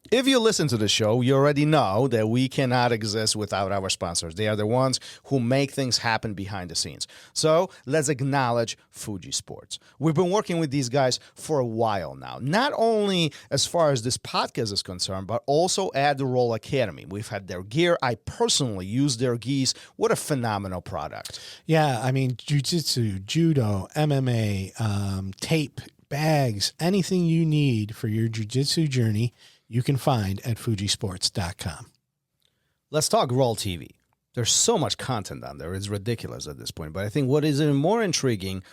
If you listen to the show, you already know that we cannot exist without our sponsors. They are the ones who make things happen behind the scenes. So let's acknowledge Fuji Sports. We've been working with these guys for a while now, not only as far as this podcast is concerned, but also at the Roll Academy. We've had their gear. I personally use their gis. What a phenomenal product. Yeah, I mean, jiu-jitsu, judo, MMA, tape, bags, anything you need for your jiu-jitsu journey, you can find at fujisports.com. Let's talk Roll TV. There's so much content on there. It's ridiculous at this point. But I think what is even more intriguing,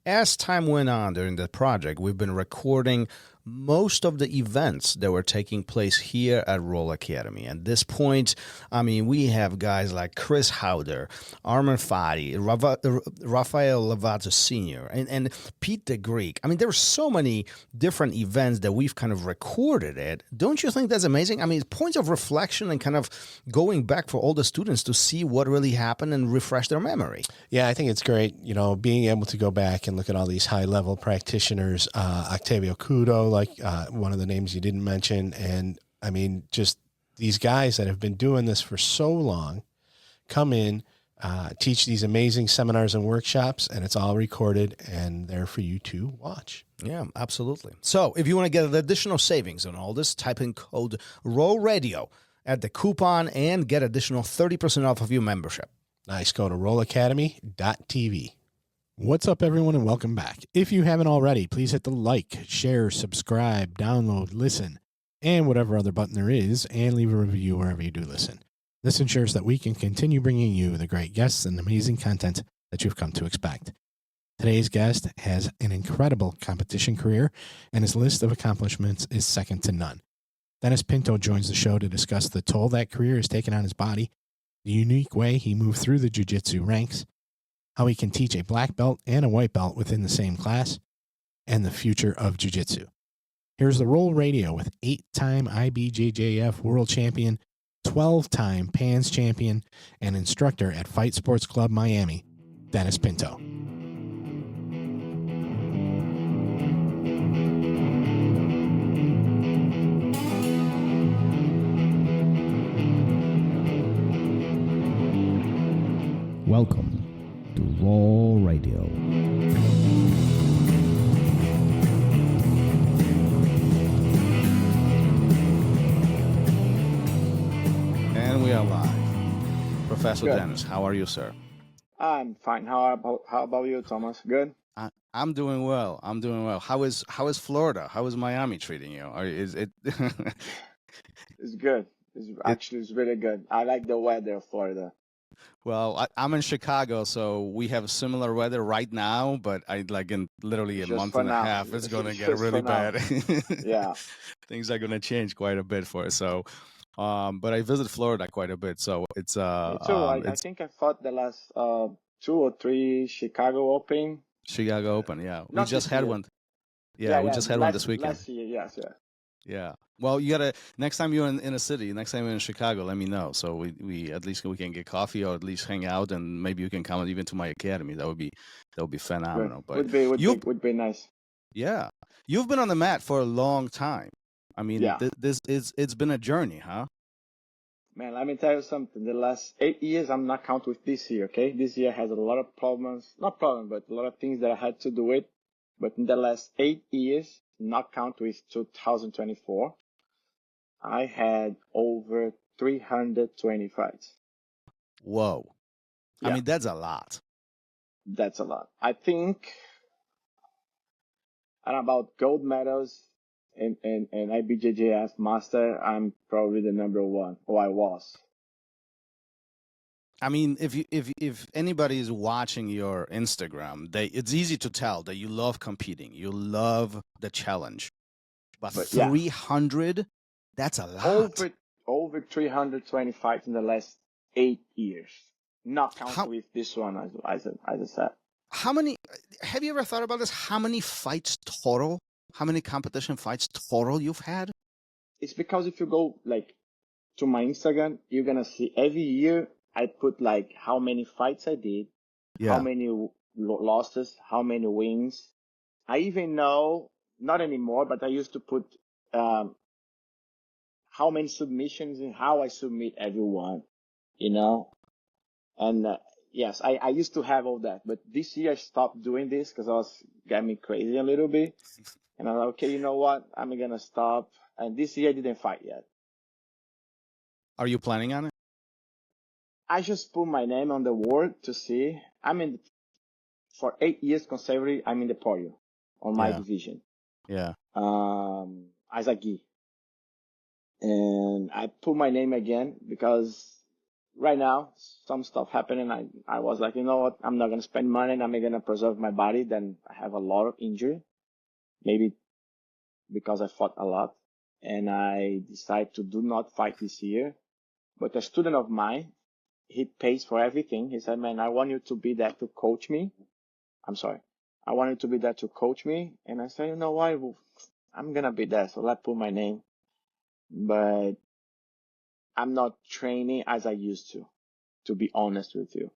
as time went on during the project, we've been recording most of the events that were taking place here at Roll Academy. At this point, I mean, we have guys like Chris Howder, Armin Fati, Rafael Lovato Sr., and Pete the Greek. I mean, there were so many different events that we've kind of recorded it. Don't you think that's amazing? I mean, points of reflection and kind of going back for all the students to see what really happened and refresh their memory. Yeah, I think it's great, you know, being able to go back and look at all these high-level practitioners, Octavio Cudo, like one of the names you didn't mention. And I mean, just these guys that have been doing this for so long come in, teach these amazing seminars and workshops, and it's all recorded and there for you to watch. Yeah, absolutely. So if you want to get additional savings on all this, type in code ROLLRADIO at the coupon and get additional 30% off of your membership. Nice. Go to rollacademy.tv. What's up, everyone, and welcome back. If you haven't already, please hit the like, share, subscribe, download, listen, and whatever other button there is, and leave a review wherever you do listen. This ensures that we can continue bringing you the great guests and amazing content that you've come to expect. Today's guest has an incredible competition career, and his list of accomplishments is second to none. Denis Pinto joins the show to discuss the toll that career has taken on his body, the unique way he moved through the jiu-jitsu ranks, how he can teach a black belt and a white belt within the same class, and the future of jiu-jitsu. Here's the Roll Radio with 8-time IBJJF world champion, 12-time PANS champion, and instructor at Fight Sports Club Miami, Denis Pinto. Welcome to Roll Radio. And we are live. Professor Good. Denis, how are you, sir? I'm fine. How about you, Thomas? Good. I'm doing well. I'm doing well. How is Florida? How is Miami treating you? Is it? It's good. It's really good. I like the weather of Florida. Well, I'm in Chicago, so we have similar weather right now, but I like in literally a Just month for and a now. half, it's going to get Just really for now. bad. Yeah. Things are going to change quite a bit for us. So, but I visit Florida quite a bit, so it's Me too. I think I fought the last 2 or 3 Chicago Open. Chicago Open. Yeah, we Not just this had year. one. Yeah, we just had one this weekend. Last year, yes. Yeah. Well, you gotta next time you're in a city, next time you're in Chicago, let me know. So we at least we can get coffee or at least hang out, and maybe you can come even to my academy. That would be phenomenal. Good. But Would be nice. yeah, you've been on the mat for a long time. I mean, Yeah. it's been a journey, huh? Man, let me tell you something. The last 8 years, I'm not counting with this year, okay? This year has a lot of problems. Not problems, but a lot of things that I had to do with. But in the last 8 years, not count with 2024, I had over 320 fights. Whoa. Yeah. I mean, that's a lot. That's a lot. I think, and about gold medals and IBJJF master, I'm probably the number one, or I was. I mean, if anybody is watching your Instagram, it's easy to tell that you love competing. You love the challenge. But 300, that's a lot. Over 320 fights in the last 8 years. Not counting with this one, as I said. How many? Have you ever thought about this? How many fights total? How many competition fights total you've had? It's because if you go like to my Instagram, you're gonna see every year I put like how many fights I did, how many losses, how many wins. I even know, not anymore, but I used to put how many submissions and how I submit everyone, you know. And yes, I used to have all that, but this year I stopped doing this because I was getting me crazy a little bit. And I'm like, okay, you know what? I'm gonna stop. And this year I didn't fight yet. Are you planning on it? I just put my name on the ward to see. For 8 years consecutively, I'm in the podium on my division. Yeah. As a gi. And I put my name again because right now some stuff happened and I was like, you know what? I'm not gonna spend money and I'm gonna preserve my body. Then I have a lot of injury, maybe because I fought a lot, and I decided to do not fight this year. But a student of mine, he pays for everything. He said, man, I want you to be there to coach me. I want you to be there to coach me. And I said, you know what? I'm gonna be there. So let's put my name. But I'm not training as I used to be honest with you.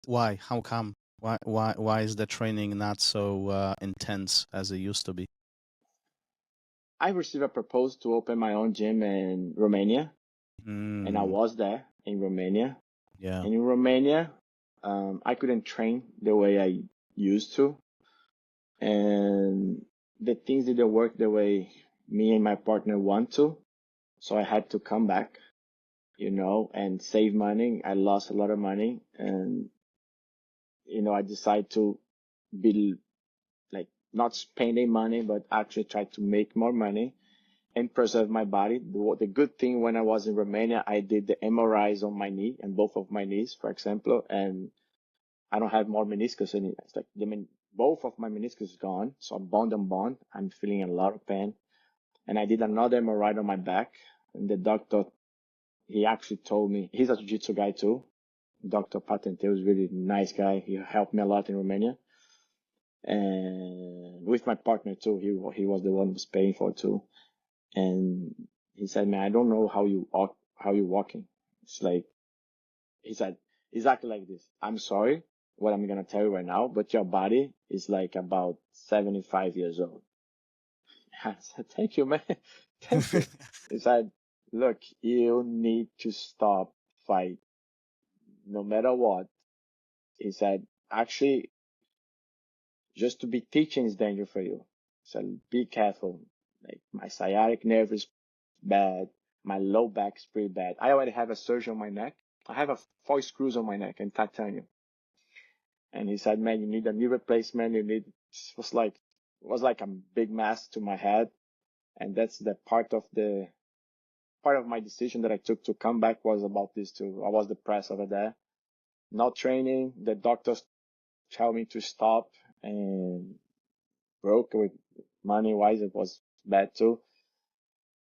Why? How come? Why is the training not so intense as it used to be? I received a proposal to open my own gym in Romania, and I was there in Romania. Yeah. And in Romania, I couldn't train the way I used to, and the things didn't work the way me and my partner want to. So I had to come back, and save money. I lost a lot of money, and I decided to be like not spending money, but actually try to make more money and preserve my body. The good thing when I was in Romania, I did the MRIs on my knee and both of my knees, for example, and I don't have more meniscus anymore. It's like both of my meniscus is gone, so I'm bond on bond. I'm feeling a lot of pain, and I did another MRI on my back, and the doctor, he actually told me, he's a jiu-jitsu guy too. Dr. Patente was really nice guy. He helped me a lot in Romania. And with my partner too, he was the one who was paying for it too. And he said, man, I don't know how you're walking. It's like, he said, exactly like this. I'm sorry what I'm going to tell you right now, but your body is like about 75 years old. I said, thank you, man. Thank you. He said, look, you need to stop fight no matter what. He said, actually, just to be teaching is danger for you. So be careful. Like my sciatic nerve is bad. My low back is pretty bad. I already have a surgery on my neck. I have 4 screws on my neck in titanium. And he said, man, you need a knee replacement. It was like a big mass to my head. And that's the part of my decision that I took to come back was about this too. I was depressed over there. Not training. The doctors tell me to stop, and broke with money wise. It was bad too.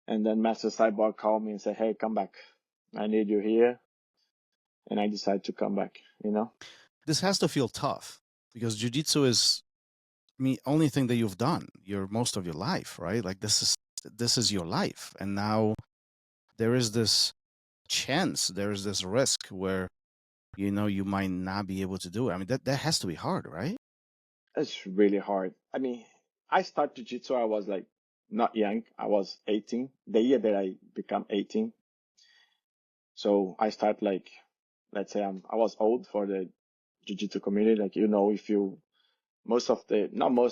And then Master Cyborg called me and said, hey, come back. I need you here. And I decided to come back, This has to feel tough because jiu-jitsu is, only thing that you've done most of your life, right? Like this is your life. And now there is this chance, there is this risk where, you might not be able to do it. That has to be hard, right? It's really hard. I started jiu-jitsu, I was like not young. I was 18, the year that I become 18. So I start like, let's say I was old for the jiu-jitsu community. Like,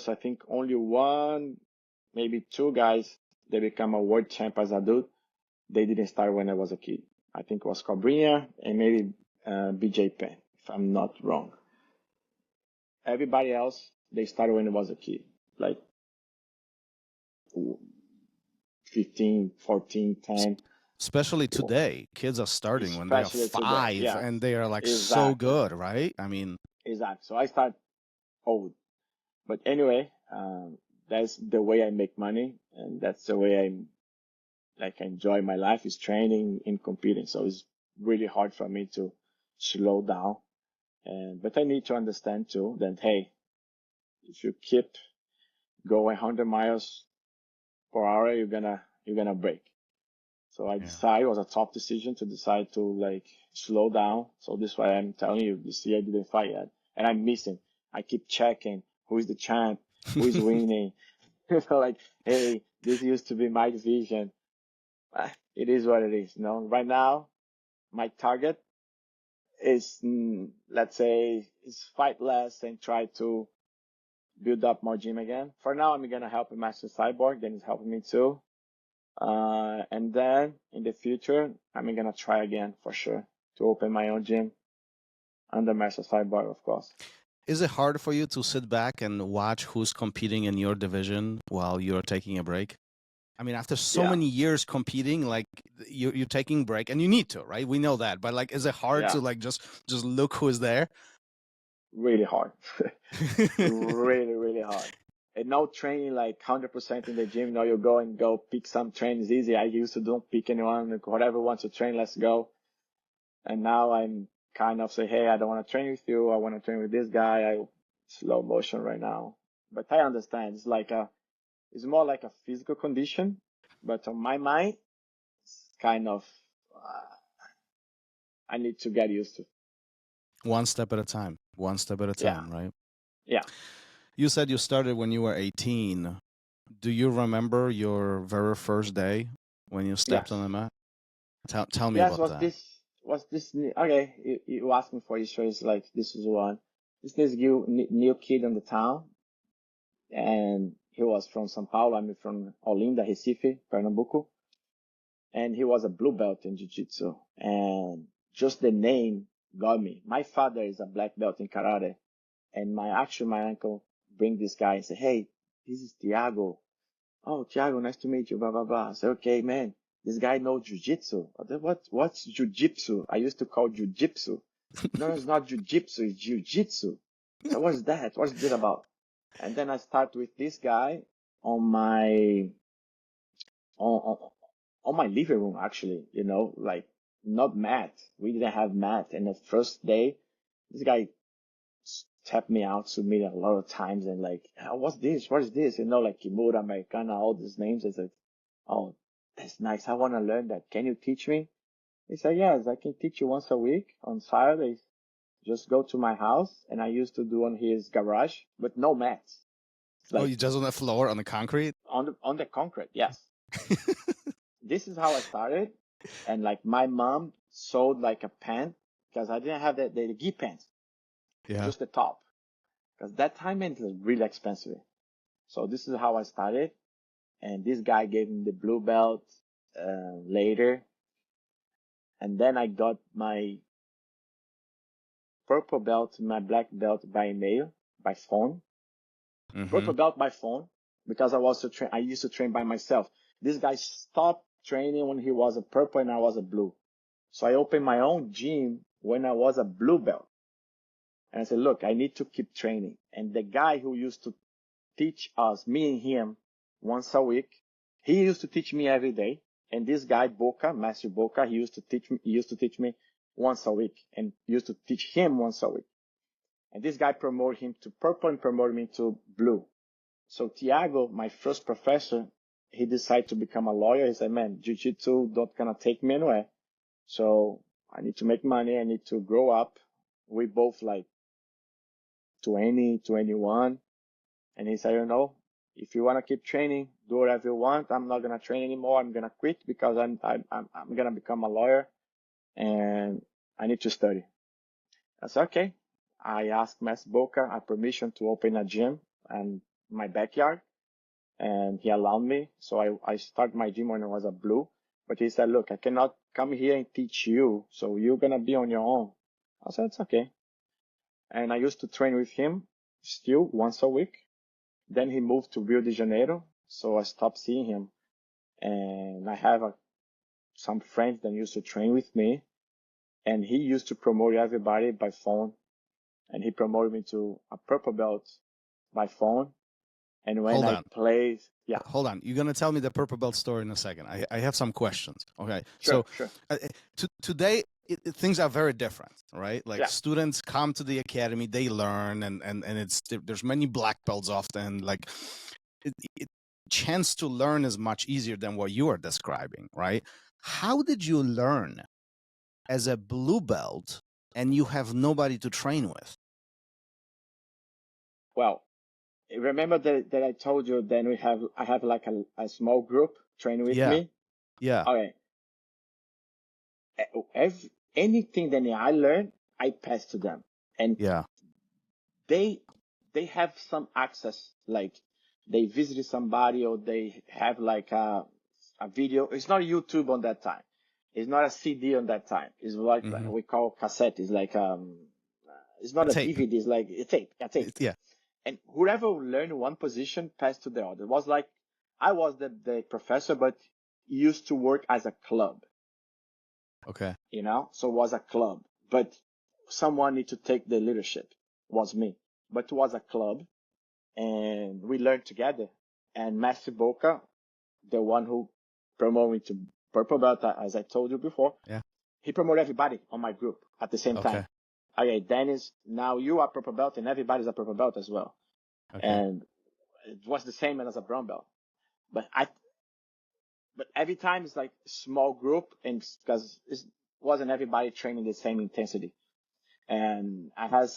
I think only one, maybe 2 guys, they become a world champ as adult. They didn't start when I was a kid. I think it was Cobrinha and maybe BJ Penn, if I'm not wrong. Everybody else, they started when I was a kid, like 15, 14, 10. Especially today, kids are starting when they are Especially 5 today, yeah. and they are like so Exactly. good, right? Exactly. So I start old. But anyway, that's the way I make money, and that's the way I enjoy my life, is training and competing. So it's really hard for me to slow down. But I need to understand too that, hey, if you keep going 100 miles per hour, you're gonna break. So I decided, it was a tough decision to decide to slow down. So this is why I'm telling you, this year I didn't fight yet. And I'm missing. I keep checking who is the champ, who is winning. Like, hey, this used to be my division. It is what it is. Right now, my target is, let's say, is fight less and try to build up more gym again. For now, I'm gonna help Master Cyborg. Then he's helping me too. And then in the future, I'm gonna try again for sure to open my own gym under Master Cyborg, of course. Is it hard for you to sit back and watch who's competing in your division while you're taking a break? I mean, after so Yeah, many years competing, like you're taking a break, and you need to, right? We know that, but like, is it hard yeah, to like just look who's there? really hard, really, really hard. And no training like 100% in the gym. No, you go pick some trainers easy. I used to don't pick anyone. Whatever wants to train, let's go. And now I'm kind of say, hey, I don't want to train with you. I want to train with this guy. Slow motion right now. But I understand. It's more like a physical condition. But on my mind, it's kind of, I need to get used to. One step at a time. One step at a Yeah. time, right? Yeah. You said you started when you were 18. Do you remember your very first day when you stepped Yes. on the mat? Tell me Yes. about that. Was this, okay. You asked me for issues like this is one. This is new kid in the town. And he was from São Paulo. I'm from Olinda, Recife, Pernambuco. And he was a blue belt in jiu-jitsu. And just the name got me. My father is a black belt in karate. And my uncle bring this guy and say, hey, this is Thiago. Oh, Thiago, nice to meet you, blah, blah, blah. I said, okay, man, this guy knows jiu-jitsu. What's jiu-jitsu? I used to call jiu-jitsu. No, it's not jiu-jitsu, it's jiu-jitsu. So what's that? What's this about? And then I start with this guy on my, on my living room, actually, like not mat. We didn't have mat. And the first day, this guy tapped me out to me a lot of times and like, oh, what's this? What is this? Like Kimura, Americana, all these names. I said, oh, that's nice. I want to learn that. Can you teach me? He said, yes, I can teach you once a week on Saturdays. Just go to my house. And I used to do on his garage, but no mats. Oh, you just on the floor, on the concrete? On the concrete, yes. This is how I started. And like my mom sewed like a pant because I didn't have the gi pants. Yeah. Just the top. Because that time it was really expensive. So this is how I started. And this guy gave me the blue belt later. And then I got my purple belt, my black belt by mail, by phone. Mm-hmm. Purple belt by phone because I used to train by myself. This guy stopped training when he was a purple and I was a blue. So I opened my own gym when I was a blue belt. And I said, look, I need to keep training. And the guy who used to teach us, me and him, once a week, he used to teach me every day. And this guy, Master Boca, he used to teach me once a week and used to teach him once a week. And this guy promoted him to purple and promoted me to blue. So Thiago, my first professor, he decided to become a lawyer. He said, man, jiu-jitsu not gonna take me anywhere. So I need to make money. I need to grow up. We both like 20, 21. And he said, if you want to keep training, do whatever you want. I'm not going to train anymore. I'm going to quit because I'm going to become a lawyer and I need to study. I said, okay. I asked Master Boca permission to open a gym in my backyard and he allowed me. So I started my gym when I was a blue, but he said, look, I cannot come here and teach you. So you're going to be on your own. I said, it's okay. And I used to train with him still once a week. Then he moved to Rio de Janeiro, so I stopped seeing him. And I have some friends that used to train with me, and he used to promote everybody by phone. And he promoted me to a purple belt by phone. And when I played, yeah. Hold on, you're gonna tell me the purple belt story in a second. I have some questions. Okay, sure. Today things are very different, right? Like students come to the academy, they learn, and there's many black belts often. Like chance to learn is much easier than what you are describing, right? How did you learn as a blue belt and you have nobody to train with? Well, remember that I told you then I have like a small group training with Yeah. me? Yeah. Okay. Anything that I learn, I pass to them. And Yeah. they have some access, like they visited somebody or they have like a video. It's not YouTube on that time. It's not a CD on that time. It's like Mm-hmm. we call cassette. It's like it's not A a tape. DVD. It's like a tape. A tape. Yeah. And whoever learned one position passed to the other. It was like I was the professor, but used to work as a club. Okay. So it was a club, but someone need to take the leadership. It was me, but it was a club, and we learned together. And Master Boca, the one who promoted me to purple belt, as I told you before, Yeah. he promoted everybody on my group at the same Okay. time. Okay, Dennis, now you are purple belt, and everybody's a purple belt as well. Okay. And it was the same as a brown belt, but every time it's like small group, and because it wasn't everybody training the same intensity. And I had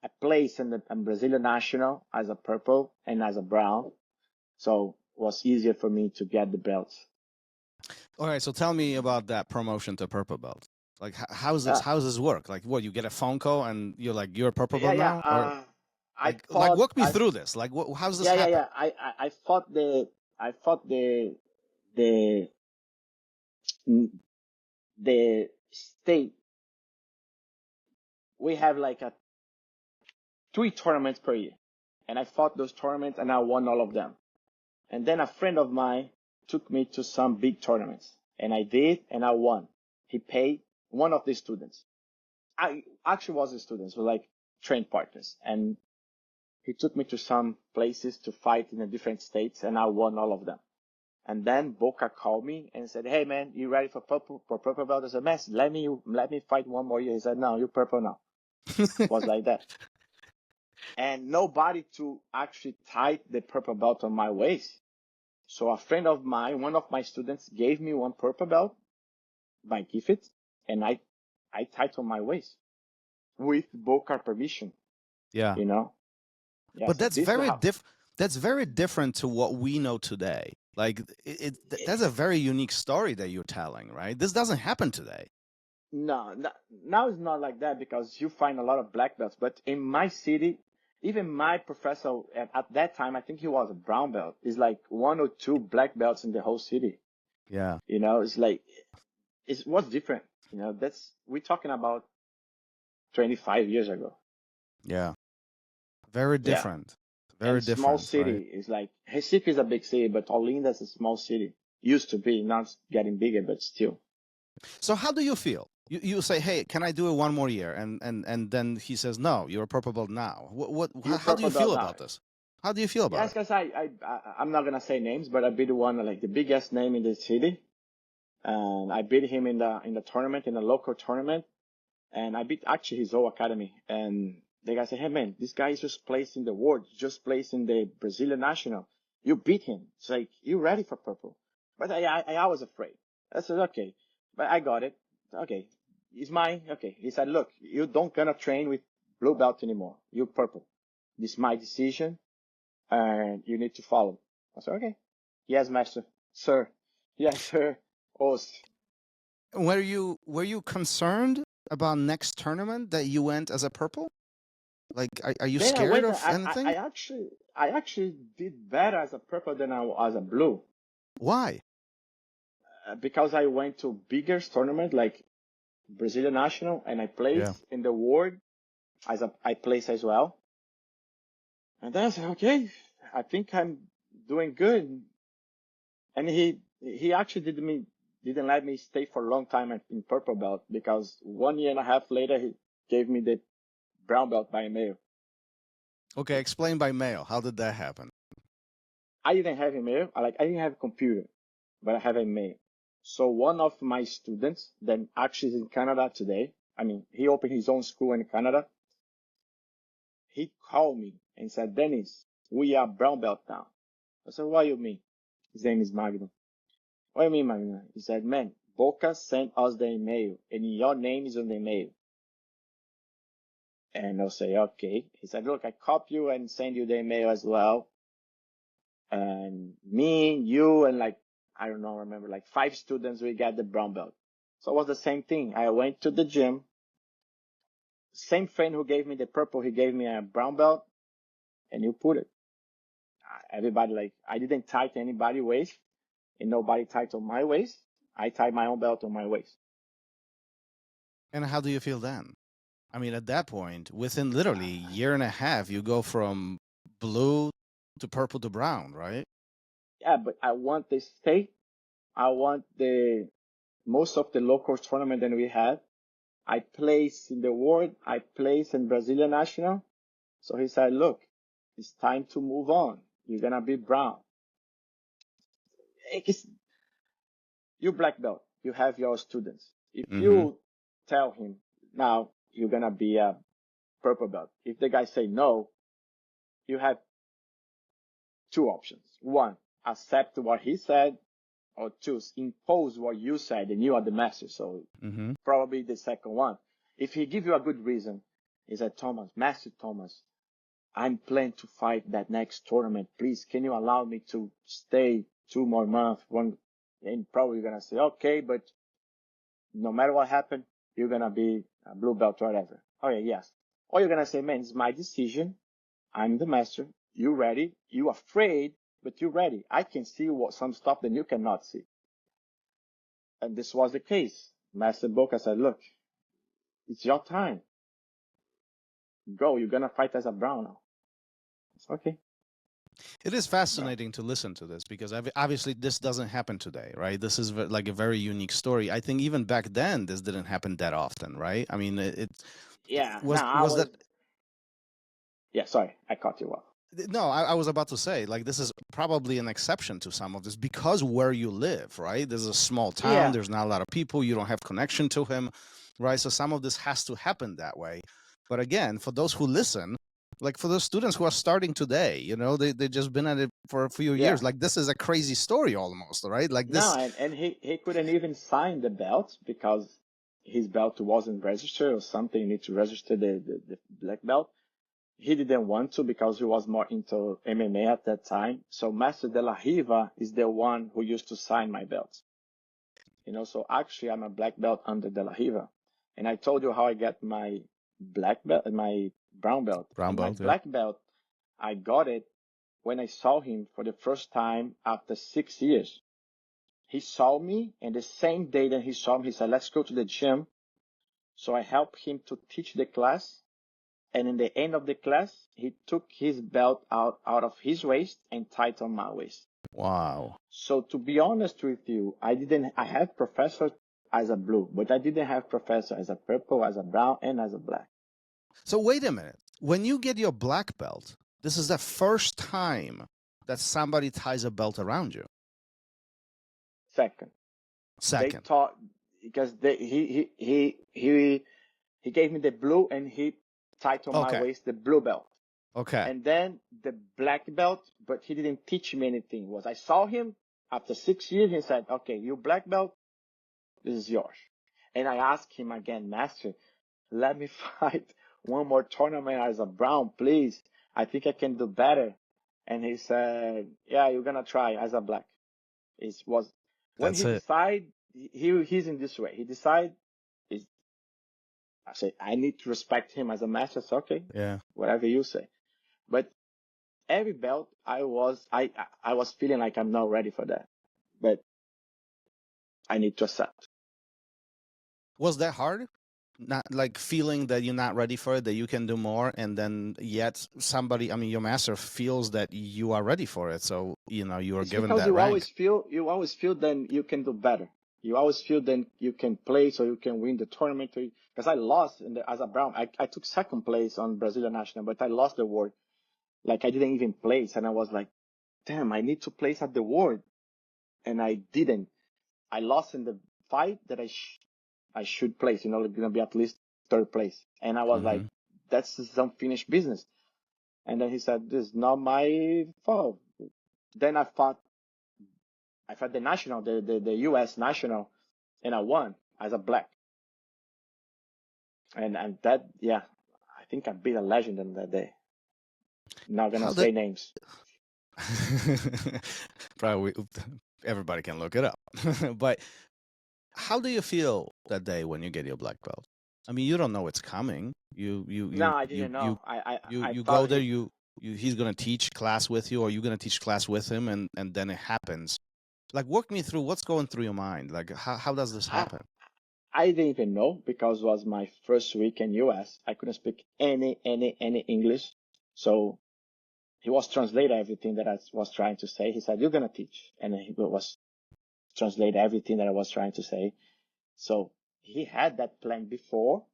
a place in the Brazilian national as a purple and as a brown, so it was easier for me to get the belts. All right. So tell me about that promotion to purple belt. Like, how's Uh, this work? Like, what, you get a phone call and you're a purple belt yeah. now, or I like fought. walk me through this. Like, how's this Yeah, happen? I fought the the state. We have like 3 tournaments per year, and I fought those tournaments and I won all of them. And then a friend of mine took me to some big tournaments, and I did, and I won. He paid one of the students. I actually was a student, so like trained partners, and he took me to some places to fight in the different states, and I won all of them. And then Boca called me and said, "Hey man, you ready for purple belt?" I said, "Man, let me fight one more year." He said, "No, you're purple now." It was like that. And nobody to actually tie the purple belt on my waist. So a friend of mine, one of my students, gave me one purple belt by gift, and I tied on my waist with Boca permission. Yeah. Yeah. But So that's this is very how. that's very different to what we know today. Like, that's a very unique story that you're telling, right? This doesn't happen today. No, now it's not like that because you find a lot of black belts. But in my city, even my professor at that time, I think he was a brown belt, is like 1 or 2 black belts in the whole city. Yeah. It's like it was different. We're talking about 25 years ago. Yeah. Very Yeah. different. Very And small different, city right? is like Recife is a big city, but Olinda is a small city. Used to be, now it's getting bigger, but still. So how do you feel? You say, "Hey, can I do it one more year?" And then he says, "No, you're a purple belt now." You're How do you purple belt feel now. about this? How do you feel about Yes, it? because I'm not gonna say names, but I beat one like the biggest name in the city, and I beat him in the tournament, in the local tournament, and I beat actually his whole academy. And the guy said, "Hey man, this guy is just placed in the world, just placed in the Brazilian national. You beat him. It's like you ready for purple?" But I was afraid. I said, "Okay," but I got it. Okay, it's mine. Okay, he said, "Look, you don't gonna train with blue belt anymore. You purple. This is my decision, and you need to follow." I said, "Okay, yes, master, sir, yes, sir." Oh, Were you concerned about next tournament that you went as a purple? Like, are you then I scared went. of anything? I actually did better as a purple than as a blue, Why? because I went to bigger tournament like Brazilian national, and I Yeah. placed in the world I placed as well. And then I said, "Okay, I think I'm doing good." And he actually didn't let me stay for a long time in purple belt, because 1 year and a half later he gave me the brown belt by mail. Okay, explain by mail. How did that happen? I didn't have email. I didn't have a computer, but I have a mail. So one of my students that actually is in Canada today, I mean, he opened his own school in Canada. He called me and said, "Dennis, we are brown belt now." I said, "What do you mean?" His name is Magno. "What do you mean, Magno?" He said, "Man, Boca sent us the email and your name is on the email." And I'll say, okay. He said, look, I copy you and send you the email as well. And me, you, and like, I don't know, remember, like 5 students, we got the brown belt. So it was the same thing. I went to the gym. Same friend who gave me the purple, he gave me a brown belt, and you put it. Everybody, like, I didn't tighten anybody's waist, and nobody tightened my waist. I tied my own belt on my waist. And how do you feel then? I mean, at that point, within literally a year and a half, you go from blue to purple to brown, right? Yeah, but I want the state. I want most of the local tournament that we had. I placed in the world. I placed in Brazilian national. So he said, look, it's time to move on. You're going to be brown. You black belt. You have your students. If you tell him now you're going to be a purple belt, if the guy say no, you have 2 options. 1, accept what he said, or 2, impose what you said, and you are the master. So probably the second one. If he give you a good reason, he said, Master Thomas, I'm planning to fight that next tournament. Please, can you allow me to stay 2 more months? And probably you're going to say, okay, but no matter what happened, you're going to be a blue belt or whatever. Okay, yes. Or you're going to say, man, it's my decision. I'm the master. You ready? You afraid, but you ready. I can see some stuff that you cannot see. And this was the case. Master Boca said, look, it's your time. Go, you're going to fight as a brown now. It's okay. It is fascinating to listen to this because obviously this doesn't happen today, right? This is like a very unique story. I think even back then, this didn't happen that often, right? I mean, Yeah, sorry, I cut you off. No, I was about to say, like, this is probably an exception to some of this because where you live, right? There's a small town. Yeah. There's not a lot of people. You don't have connection to him, right? So some of this has to happen that way. But again, for those who listen, like for those students who are starting today, you know, they just been at it for a few years. Like, this is a crazy story almost, right? Like this. No, and he couldn't even sign the belt because his belt wasn't registered or something. You need to register the black belt. He didn't want to because he was more into MMA at that time. So Master De La Riva is the one who used to sign my belts. You know, so actually I'm a black belt under De La Riva. And I told you how I got my black belt, my brown belt. My black belt, I got it when I saw him for the first time after 6 years. He saw me, and the same day that he saw me, he said, let's go to the gym. So I helped him to teach the class. And in the end of the class, he took his belt out of his waist and tied on my waist. Wow. So to be honest with you, I have professor as a blue, but I didn't have professor as a purple, as a brown, and as a black. So wait a minute. When you get your black belt, this is the first time that somebody ties a belt around you. Second. They taught because he gave me the blue and he tied on my waist the blue belt. Okay. And then the black belt, but he didn't teach me anything. I saw him after 6 years. He said, "Okay, you black belt, this is yours." And I asked him again, Master, let me fight one more tournament as a brown, please. I think I can do better. And he said, "Yeah, you're gonna try as a black." When he decide, he's in this way. He decide, I say, I need to respect him as a master. So, okay, whatever you say. But every belt, I was feeling like I'm not ready for that. But I need to accept. Was that hard? Not like feeling that you're not ready for it, that you can do more, and then yet somebody, I mean, your master feels that you are ready for it. So, you know, you are given that rank. You always feel then you can do better. You always feel then you can play so you can win the tournament. Because I lost as a brown. I took second place on Brazilian National, but I lost the award. Like I didn't even place. And I was like, damn, I need to place at the award. And I didn't. I lost in the fight that I should place, you know, it's going to be at least third place. And I was like, that's unfinished business. And then he said, this is not my fault. Then I fought the national, the US national, and I won as a black. And that, yeah, I think I beat a legend on that day. Not gonna How say the- names. Probably everybody can look it up. But how do you feel that day when you get your black belt? I mean, you don't know it's coming. No, I didn't know. I You go thought there. He's gonna teach class with you, or you're gonna teach class with him, and then it happens. Like, walk me through what's going through your mind. Like, how does this happen? I didn't even know because it was my first week in US. I couldn't speak any English. So he was translating everything that I was trying to say. He said, "You're going to teach." And he was translate everything that I was trying to say. So he had that plan before,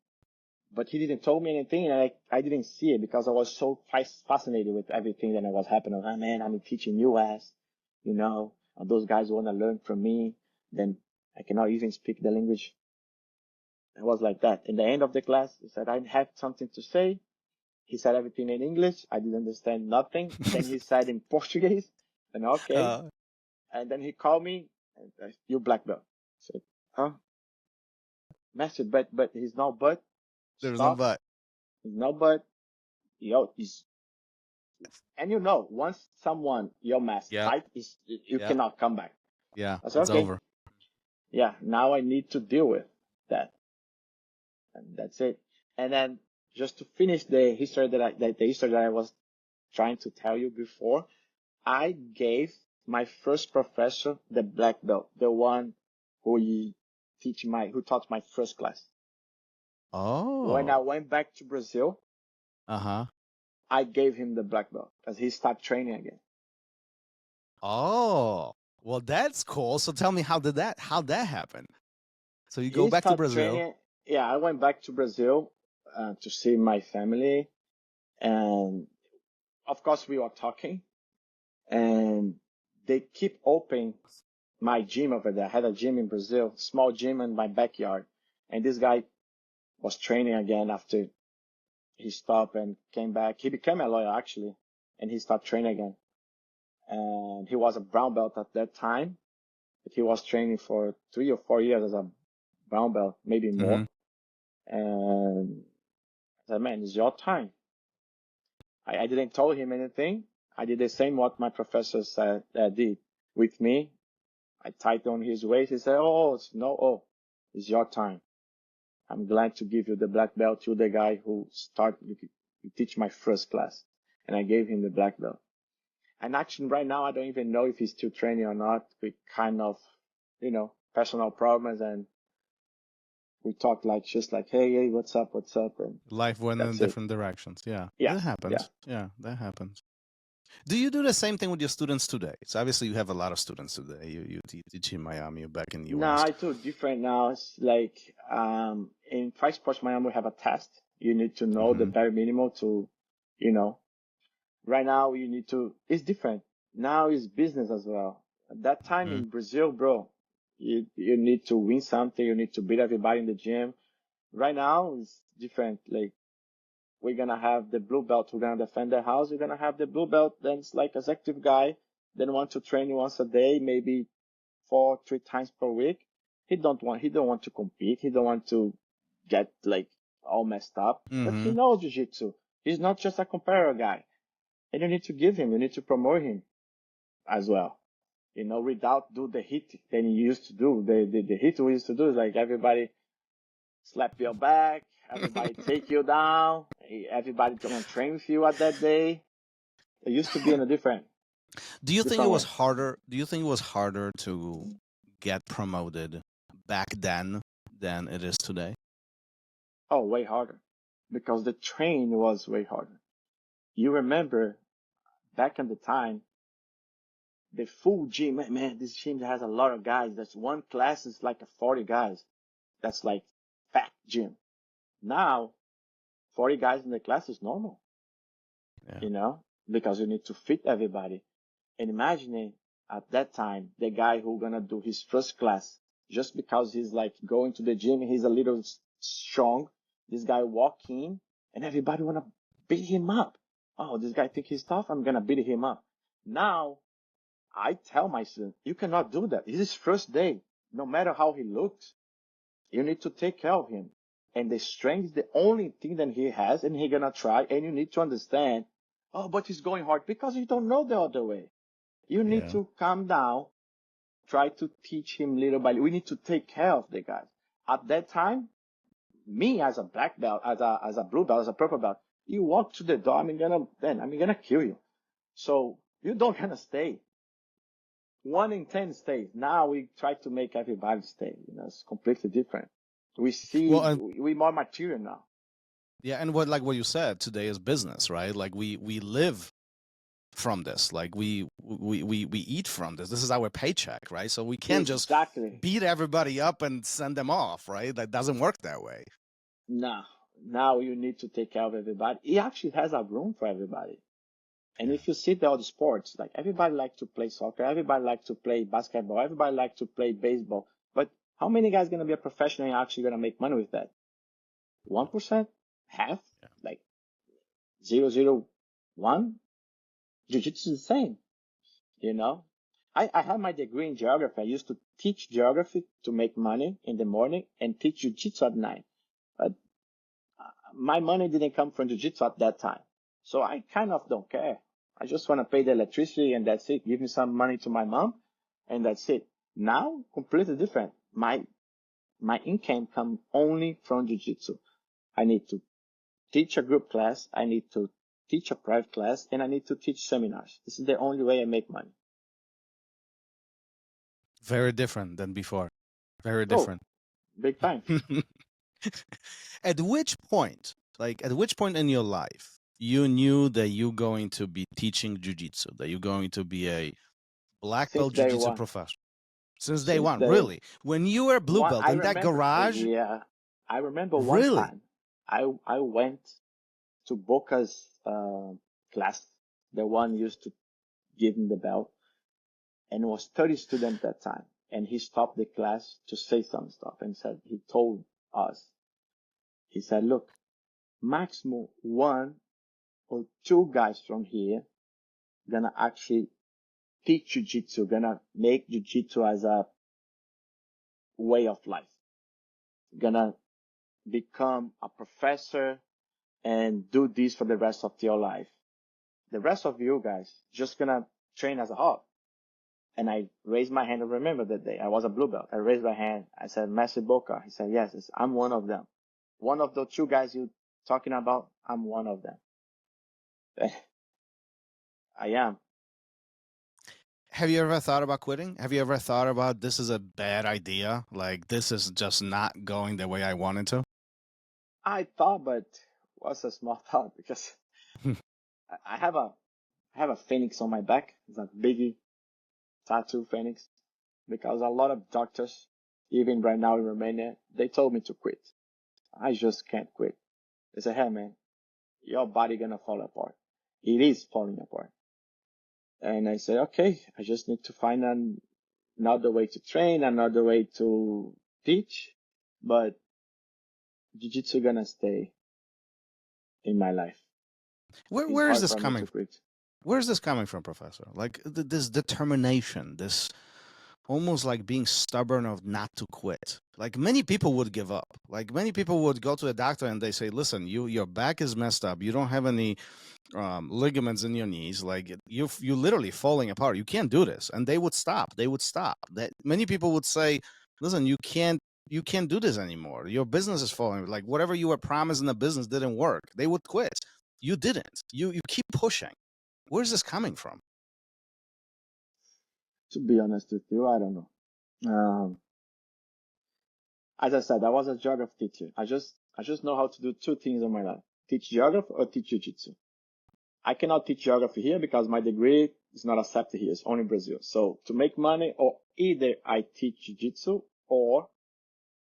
but he didn't tell me anything. And I didn't see it because I was so fascinated with everything that was happening. Oh, man, I'm teaching US, you know, and those guys want to learn from me. Then I cannot even speak the language. It was like that. In the end of the class, he said, I have something to say. He said everything in English. I didn't understand nothing. Then he said in Portuguese. And okay. And then he called me, and you black belt. I said, huh? Master, but he's no but. There's no Stop. but. He's no but. Yo, and you know, once someone, your mask tight, you cannot come back. Yeah, I said, it's okay. over. Yeah, now I need to deal with that. And that's it. And then just to finish the history that I was trying to tell you before, I gave my first professor the black belt, the one who taught my first class. Oh. When I went back to Brazil, Uh-huh. I gave him the black belt because he started training again. Oh. Well, that's cool. So tell me, how that happen? So you go back to Brazil. Training. Yeah, I went back to Brazil to see my family, and of course we were talking, and they keep opening my gym over there. I had a gym in Brazil, small gym in my backyard, and this guy was training again after he stopped and came back. He became a lawyer actually, and he started training again. And he was a brown belt at that time, but he was training for 3 or 4 years as a brown belt, maybe more. And I said, man, it's your time. I didn't tell him anything. I did the same what my professor said did with me. I tied on his waist. He said, it's your time. I'm glad to give you the black belt. You're the guy who you teach my first class. And I gave him the black belt. And actually right now, I don't even know if he's still training or not. We kind of, personal problems, and we talk just like, hey, what's up? And Life went in different directions. Yeah. Yeah. That happens. Yeah, that happens. Do you do the same thing with your students today? So obviously you have a lot of students today. You teach in Miami, you're back in the US. No, I do different now. It's like in Fight Sports Miami, we have a test. You need to know the bare minimum to, right now it's different. Now it's business as well. At that time in Brazil, bro, you need to win something. You need to beat everybody in the gym. Right now it's different. Like, we're going to have the blue belt. We're going to defend the house. We're going to have the blue belt. Then it's like executive guy. Then want to train once a day, maybe 3 times per week. He don't want to compete. He don't want to get like all messed up, but he knows jiu-jitsu. He's not just a competitor guy. And you need to you need to promote him as well. Without do the hit that he used to do. The hit we used to do is like everybody slap your back, everybody take you down, everybody gonna train with you at that day. It used to be in a different. Do you think it was harder? Do you think it was harder to get promoted back then than it is today? Oh, way harder, because the train was way harder. You remember back in the time, the full gym, man, this gym has a lot of guys. That's one class is like 40 guys. That's like fat gym. Now, 40 guys in the class is normal, because you need to fit everybody. And imagine at that time, the guy who gonna do his first class, just because he's like going to the gym, he's a little strong. This guy walk in and everybody wanna beat him up. Oh, this guy think he's tough. I'm gonna beat him up. Now, I tell my student, you cannot do that. It's his first day. No matter how he looks, you need to take care of him. And the strength is the only thing that he has, and he's gonna try. And you need to understand, oh, but he's going hard because you don't know the other way. You need Yeah. to calm down, try to teach him little by little. We need to take care of the guys. At that time, me as a black belt, as a blue belt, as a purple belt, you walk to the door, I'm gonna kill you. So you don't gonna stay. 1 in 10 stays. Now we try to make everybody stay. It's completely different. We see Well, and we more material now. yeah, and what you said today is business, right? Like we live from this. Like we eat from this. This is our paycheck, right? So we can't just Exactly. beat everybody up and send them off, right? That doesn't work that way. No. Now you need to take care of everybody. He actually has a room for everybody. And if you see the other sports, like everybody like to play soccer, everybody like to play basketball, everybody like to play baseball. But how many guys gonna be a professional and actually gonna make money with that? 1%? Half? Yeah. Like 0.001? Jiu-jitsu is the same. I had my degree in geography. I used to teach geography to make money in the morning and teach jiu-jitsu at night. But my money didn't come from jiu-jitsu at that time. So I kind of don't care. I just want to pay the electricity and that's it. Give me some money to my mom and that's it. Now, completely different. My income comes only from jiu-jitsu. I need to teach a group class. I need to teach a private class and I need to teach seminars. This is the only way I make money. Very different than before. Very Oh, different. big time. At which point in your life you knew that you're going to be teaching jiu-jitsu, that you're going to be a black Since belt day jiu-jitsu one. professional? Since day Since one, day really? When you were blue one, belt I in that remember. garage? Yeah, I remember one Really? time. I went to Boca's class, the one used to give him the belt, and it was 30 students that time. And he stopped the class to say some stuff and he told us, he said, look, maximum 1 or 2 guys from here gonna actually teach jiu-jitsu, gonna make jiu-jitsu as a way of life, gonna become a professor and do this for the rest of your life. The rest of you guys just gonna train as a hobby. And I raised my hand. I remember that day. I was a blue belt. I raised my hand. I said, Messi Boca. He said, yes, I'm one of them. One of the 2 guys you talking about, I'm one of them. I am. Have you ever thought about quitting? Have you ever thought about this is a bad idea? Like this is just not going the way I wanted to? I thought, but it was a small thought because I have a phoenix on my back. It's a biggie tattoo phoenix because a lot of doctors, even right now in Romania, they told me to quit. I just can't quit. They say, hey man, your body gonna fall apart. It is falling apart. And I said, okay, I just need to find another way to train, another way to teach, but jiu-jitsu gonna stay in my life. It's Where is hard this for me coming to quit. Where is this coming from, Professor? Like this determination, this almost like being stubborn of not to quit. Like many people would give up. Like many people would go to a doctor and they say, "Listen, your back is messed up. You don't have any ligaments in your knees. Like you literally falling apart. You can't do this." And they would stop. They would stop. That many people would say, "Listen, you can't do this anymore. Your business is falling. Like whatever you were promised in the business didn't work." They would quit. You didn't. You keep pushing. Where's this coming from? To be honest with you, I don't know. As I said, I was a geography teacher. I just know how to do 2 things in my life: teach geography or teach jiu-jitsu. I cannot teach geography here because my degree is not accepted here. It's only in Brazil. So to make money, or either I teach jiu-jitsu or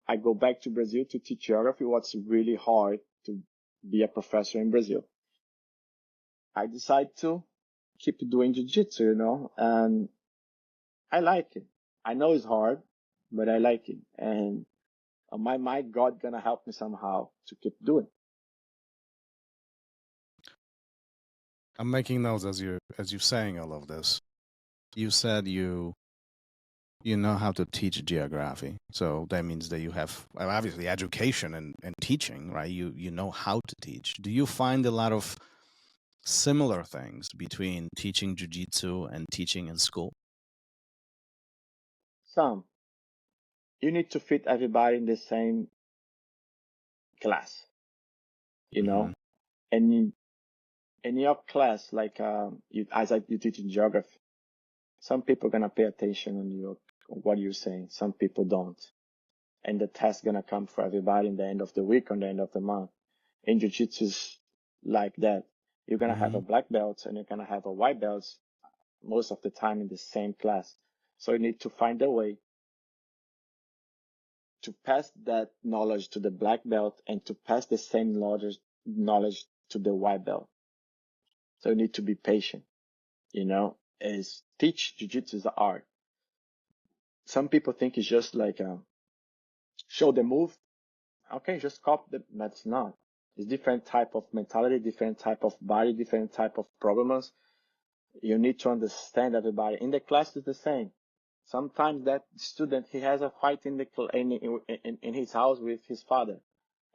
I go back to Brazil to teach geography. What's really hard to be a professor in Brazil. I decide to keep doing jiu-jitsu, and I like it. I know it's hard, but I like it. And on my mind, God gonna help me somehow to keep doing. I'm making notes as you're saying all of this. You said you you know how to teach geography. So that means that you have obviously education and teaching, right? You know how to teach. Do you find a lot of similar things between teaching jiu-jitsu and teaching in school? Some. You need to fit everybody in the same class, you know? And in your class, like you teach in geography, some people are gonna pay attention on what you're saying. Some people don't. And the test gonna come for everybody in the end of the week or the end of the month. In jiu-jitsu is like that. You're gonna have a black belt and you're gonna have a white belt most of the time in the same class. So you need to find a way to pass that knowledge to the black belt and to pass the same knowledge to the white belt. So you need to be patient, as teach jiu-jitsu is an art. Some people think it's just like show the move. Okay, just copy that's not. It's different type of mentality, different type of body, different type of problems. You need to understand everybody. In the class is the same. Sometimes that student, he has a fight in his house with his father,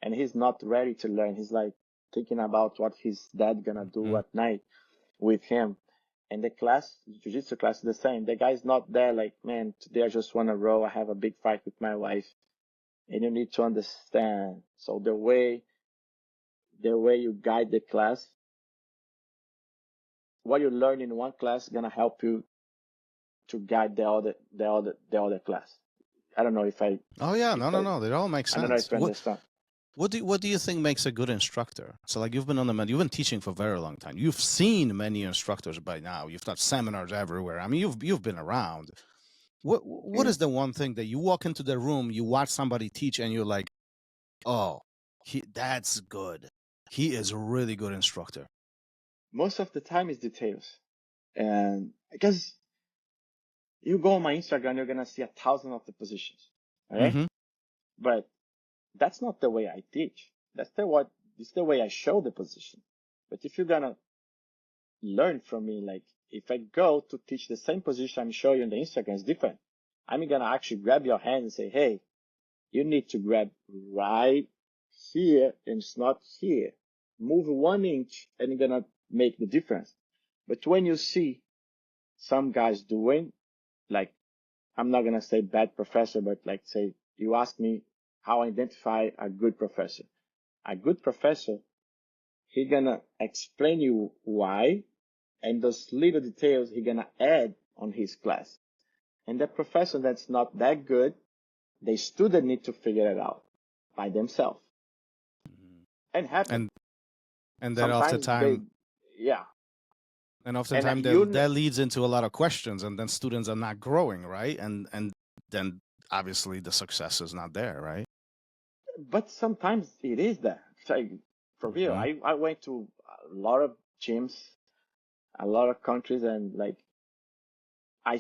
and he's not ready to learn. He's like thinking about what his dad gonna do at night with him. And the class, jiu-jitsu class is the same. The guy's not there like, man, today I just want to roll. I have a big fight with my wife. And you need to understand. So the way you guide the class, what you learn in one class is gonna help you to guide the other class. I don't know if I. Oh yeah, no. It all makes sense. I don't know if you understand. What do you think makes a good instructor? So like you've been on the mat, you've been teaching for a very long time. You've seen many instructors by now. You've taught seminars everywhere. I mean, you've been around. What is the one thing that you walk into the room, you watch somebody teach, and you're like, oh, that's good. He is a really good instructor. Most of the time it's details. And because you go on my Instagram, you're going to see 1,000 of the positions. Okay? But that's not the way I teach. It's the way I show the position. But if you're going to learn from me, like if I go to teach the same position I'm showing you on the Instagram, it's different. I'm going to actually grab your hand and say, hey, you need to grab right here and it's not here. Move 1 inch and you're going to make the difference. But when you see some guys doing, like, I'm not going to say bad professor, but like say, you ask me how I identify a good professor. A good professor, he going to explain you why, and those little details he going to add on his class. And the professor that's not that good, the student need to figure it out by themselves. And happen. And then oftentimes, yeah. And oftentimes that leads into a lot of questions, and then students are not growing, right? And then obviously the success is not there, right? But sometimes it is there. Like, for real, I went to a lot of gyms, a lot of countries, and like I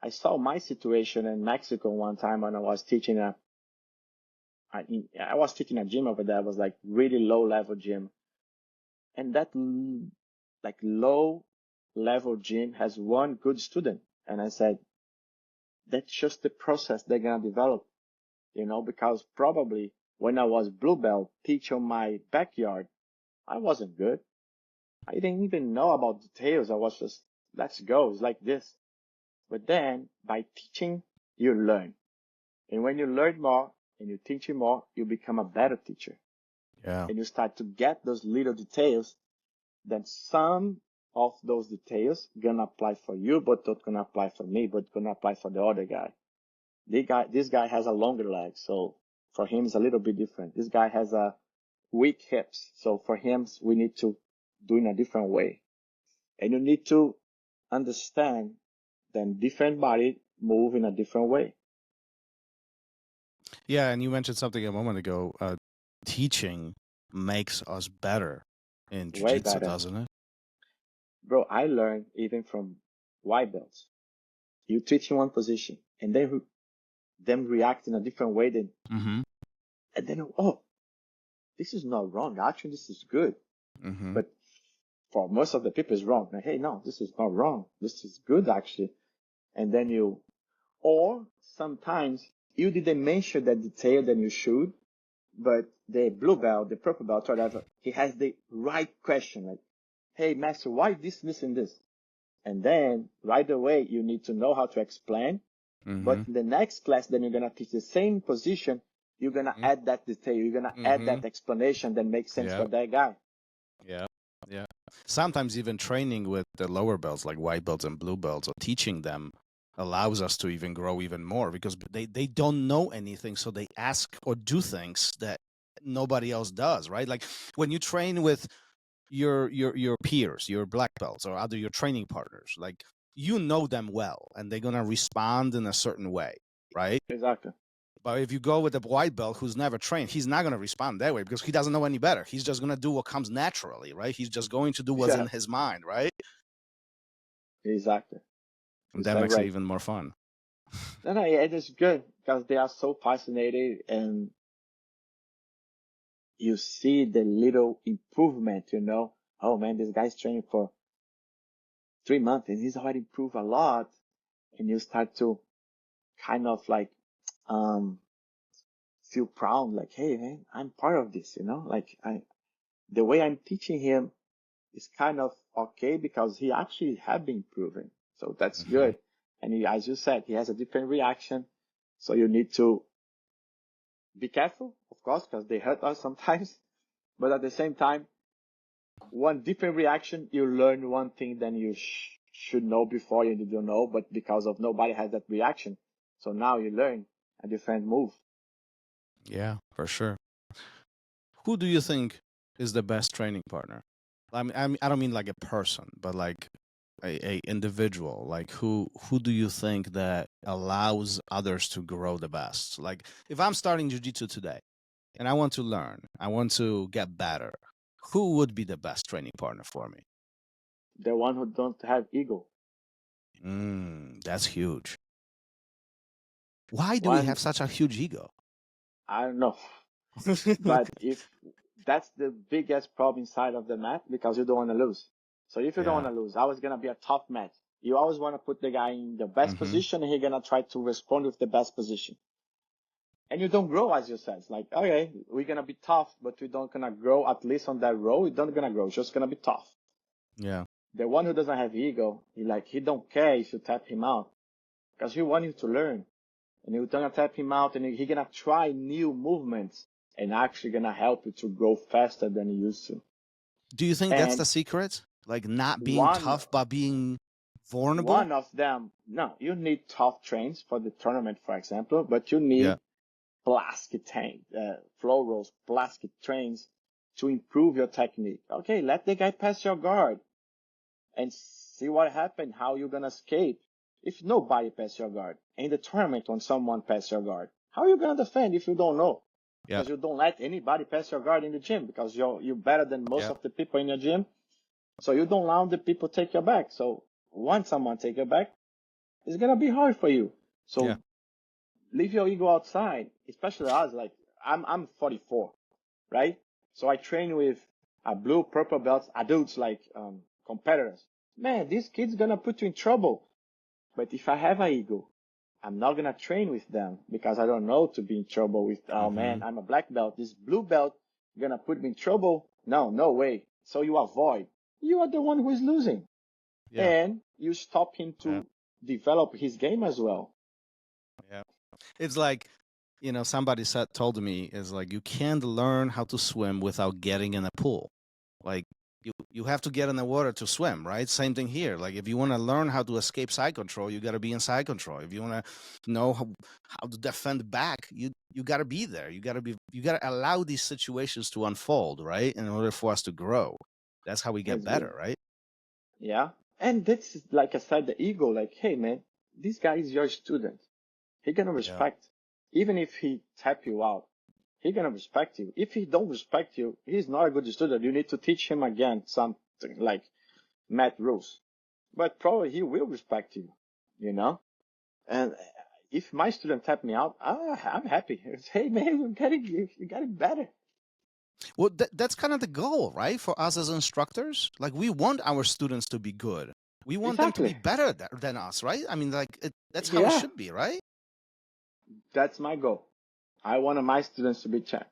saw my situation in Mexico one time when I was teaching I was teaching a gym over there. It was like really low level gym, and that like low level gym has one good student. And I said, that's just the process they're gonna develop, because probably when I was blue belt teach on my backyard, I wasn't good. I didn't even know about details. I was just, let's go. It's like this. But then by teaching, you learn. And when you learn more and you teach more, you become a better teacher. Yeah. And you start to get those little details. Then some of those details gonna apply for you, but not gonna apply for me, but gonna apply for the other guy. This guy has a longer leg, so for him it's a little bit different. This guy has a weak hips, so for him we need to do in a different way. And you need to understand that different body move in a different way. Yeah, and you mentioned something a moment ago. Teaching makes us better in jiu-jitsu, doesn't it? Bro, I learned even from white belts. You teach in one position, and then them react in a different way. And then, this is not wrong. Actually, this is good. But for most of the people, it's wrong. Like, hey, no, this is not wrong. This is good, actually. And then you Or sometimes you didn't mention that detail that you should, but the blue belt, the purple belt, whatever, he has the right question. Like, hey, master, why this, and this? And then right away, you need to know how to explain. But in the next class, then you're going to teach the same position. You're going to add that detail. You're going to add that explanation that makes sense for that guy. Yeah. Yeah. Sometimes even training with the lower belts, like white belts and blue belts, or teaching them allows us to even grow even more because they don't know anything. So they ask or do things that nobody else does, right? Like when you train with your peers, your black belts or other your training partners, like you know them well and they're going to respond in a certain way, right? Exactly. But if you go with a white belt who's never trained, he's not going to respond that way because he doesn't know any better. He's just going to do what comes naturally, right? He's just going to do what's in his mind, right? Exactly. And that makes it even more fun. No, yeah, it is good because they are so fascinated and you see the little improvement, you know. Oh man, this guy's training for 3 months and he's already improved a lot. And you start to kind of like, feel proud, like, hey man, I'm part of this, you know, like the way I'm teaching him is kind of okay because he actually have been improving. So that's good. And he, as you said, he has a different reaction. So you need to be careful, of course, because they hurt us sometimes. But at the same time, one different reaction, you learn one thing than you should know before you don't know, but because of nobody has that reaction. So now you learn a different move. Yeah, for sure. Who do you think is the best training partner? I mean, I don't mean like a person, but like a individual. Like who do you think that allows others to grow the best? Like if I'm starting jiu-jitsu today and I want to learn, I want to get better, who would be the best training partner for me? The one who don't have ego. That's huge. Why do we One, have such a huge ego? I don't know. But if that's the biggest problem inside of the mat because you don't want to lose. So if you don't want to lose, always going to be a tough match. You always want to put the guy in the best position and he's going to try to respond with the best position. And you don't grow, as you said. It's like, okay, we're going to be tough, but we don't going to grow, at least on that row. We're not going to grow. It's just going to be tough. Yeah. The one who doesn't have ego, he don't care if you tap him out because he wants you to learn. And you're going to tap him out and he's going to try new movements and actually going to help you to grow faster than you used to. Do you think that's the secret? Like not being tough, but being vulnerable? One of them, no, you need tough trains for the tournament, for example, but you need plastic flow rolls, plastic trains to improve your technique. Okay, let the guy pass your guard and see what happened, how you're going to escape. If nobody pass your guard, in the tournament when someone pass your guard, how are you going to defend if you don't know? Because you don't let anybody pass your guard in the gym because you're better than most of the people in your gym. So you don't allow the people take your back. So once someone take your back, it's going to be hard for you. So leave your ego outside, especially us. Like I'm 44, right? So I train with blue, purple belts, adults like competitors. Man, this kid's going to put you in trouble. But if I have an ego, I'm not going to train with them because I don't know to be in trouble with, oh man, I'm a black belt. This blue belt going to put me in trouble? No way. So you avoid. You are the one who is losing. Yeah. And you stop him to develop his game as well. Yeah. It's like, somebody told me is like, you can't learn how to swim without getting in a pool. Like, you have to get in the water to swim, right? Same thing here. Like if you want to learn how to escape side control, you got to be in side control. If you want to know how to defend back, you got to be there. You got to allow these situations to unfold, right? In order for us to grow. That's how we get better, right? Yeah. And that's like I said, the ego, like, hey man, this guy is your student. He gonna respect, even if he tap you out. He's going to respect you. If he don't respect you, he's not a good student. You need to teach him again something like math rules. But probably he will respect you, And if my student tap me out, I'm happy. Hey, man, you're getting better. Well, that's kind of the goal, right? For us as instructors. Like we want our students to be good. We want them to be Exactly. better than us, right? I mean, like that's how it Yeah, should be, right? that's my goal. I want my students to be champ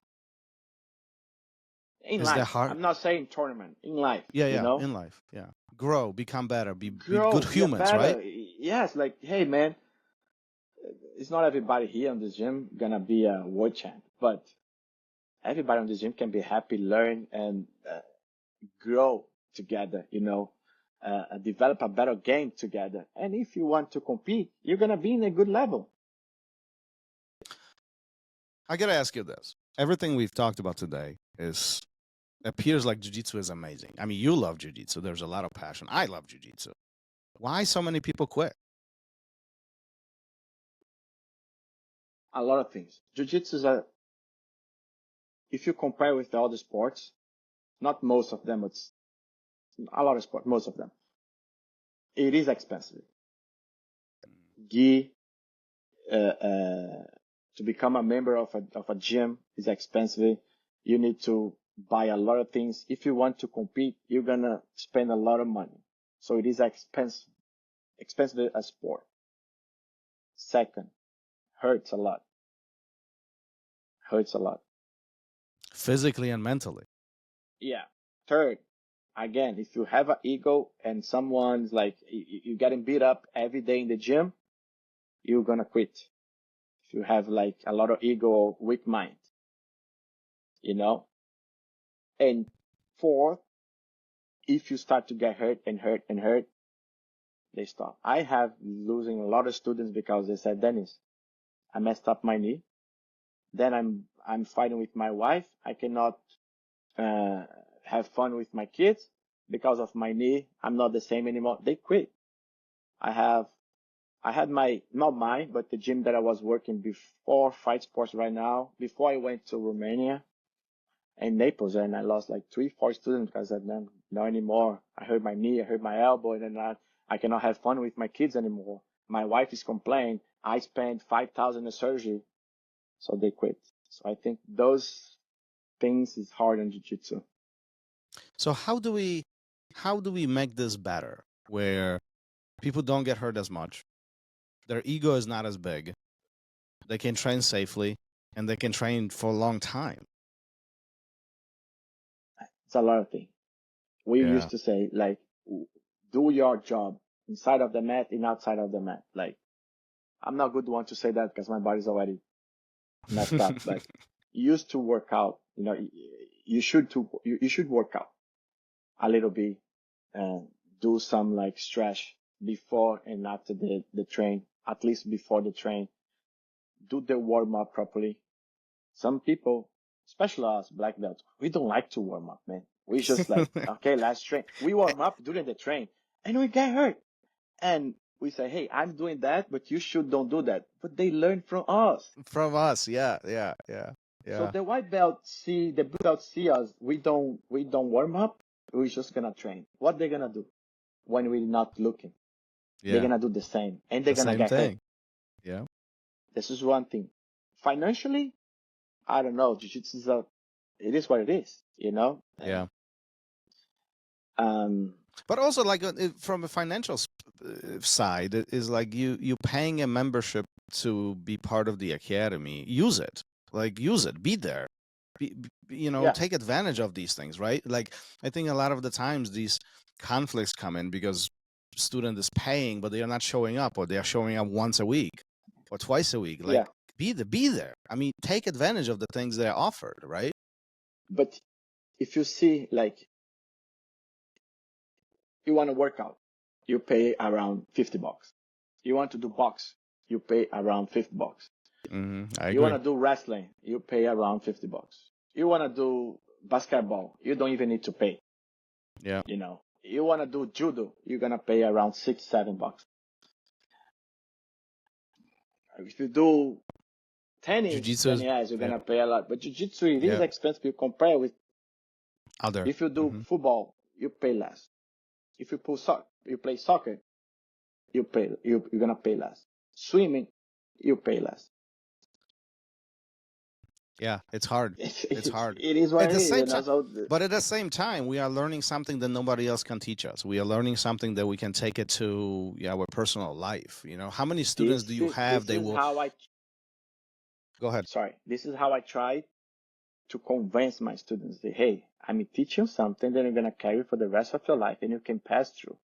in Is that life. hard? I'm not saying tournament, in life, Yeah, you yeah, know? in life, yeah. Grow, become better, be good Grow, get humans, right? better. Yes, like, hey, man, it's not everybody here in this gym gonna be a world champ, but everybody in this gym can be happy, learn, and grow together, develop a better game together. And if you want to compete, you're gonna be in a good level. I gotta ask you this. Everything we've talked about today appears like jiu-jitsu is amazing. I mean, you love jiu-jitsu. There's a lot of passion. I love jiu-jitsu. Why so many people quit? A lot of things. Jiu-jitsu is if you compare with the other sports, not most of them, it's a lot of sports, most of them, it is expensive. Gi, to become a member of a gym is expensive. You need to buy a lot of things. If you want to compete, you're gonna spend a lot of money. So it is expensive as sport. Second, hurts a lot. Hurts a lot. Physically and mentally. Yeah. Third, again, if you have an ego and someone's like you getting beat up every day in the gym, you're gonna quit. If you have like a lot of ego or weak mind, you know. And fourth, if you start to get hurt and hurt and hurt, they stop. I have losing a lot of students because they said, Dennis, I messed up my knee. Then I'm fighting with my wife. I cannot have fun with my kids because of my knee. I'm not the same anymore. They quit. I had not mine, but the gym that I was working before Fight Sports right now, before I went to Romania and Naples, and I lost like 3-4 students because I said, man, not anymore. I hurt my knee, I hurt my elbow, and then I cannot have fun with my kids anymore. My wife is complaining. I spent 5,000 in surgery, so they quit. So I think those things is hard in jiu-jitsu. So how do we make this better where people don't get hurt as much? Their ego is not as big. They can train safely and they can train for a long time. It's a lot of things. We Yeah. used to say, like, do your job inside of the mat and outside of the mat. Like, I'm not good one to say that because my body's already messed up, but you used to work out, you should work out a little bit and do some like stretch before and after the train, at least before the train. Do the warm up properly. Some people, especially us black belts, we don't like to warm up, man. We just like, okay, let's train. We warm up during the train and we get hurt. And we say, hey, I'm doing that, but you should don't do that. But they learn from us. From us, yeah. So the white belt the blue belt see us. We don't warm up. We're just gonna train. What they gonna do when we're not looking? They're Yeah. gonna do the same, and they're The gonna same get hurt. thing. Yeah. This is one thing. Financially, I don't know. Jiu-jitsu it is what it is, Yeah. Um, But also, like from a financial side, it is like you paying a membership to be part of the academy. Use it, be there, yeah, take advantage of these things, right? Like I think a lot of the times these conflicts come in because student is paying, but they are not showing up, or they are showing up once a week or twice a week. Like yeah. be there. I mean, take advantage of the things that are offered, right? But if you see, like, you want to work out, you pay around $50. You want to do box, you pay around $50. I You want agree. to do wrestling, you pay around $50. You want to do basketball, you don't even need to pay. Yeah. You want to do judo, you're gonna pay around $6-7. If you do tennis, Jiu-jitsu then is, yes, you're yeah, gonna pay a lot. But jiu-jitsu, it is yeah, expensive. You compare with other. if you do football, you pay less. If you play soccer, you're gonna pay less. Swimming, you pay less. Yeah, it's hard. It's hard. It is what At it the is. same You know, time, so but at the same time, we are learning something that nobody else can teach us. We are learning something that we can take it to our personal life. You know, how many students do you have? They will how I go ahead. sorry. This is how I try to convince my students that, hey, I'm teaching you something that you're gonna carry for the rest of your life, and you can pass through.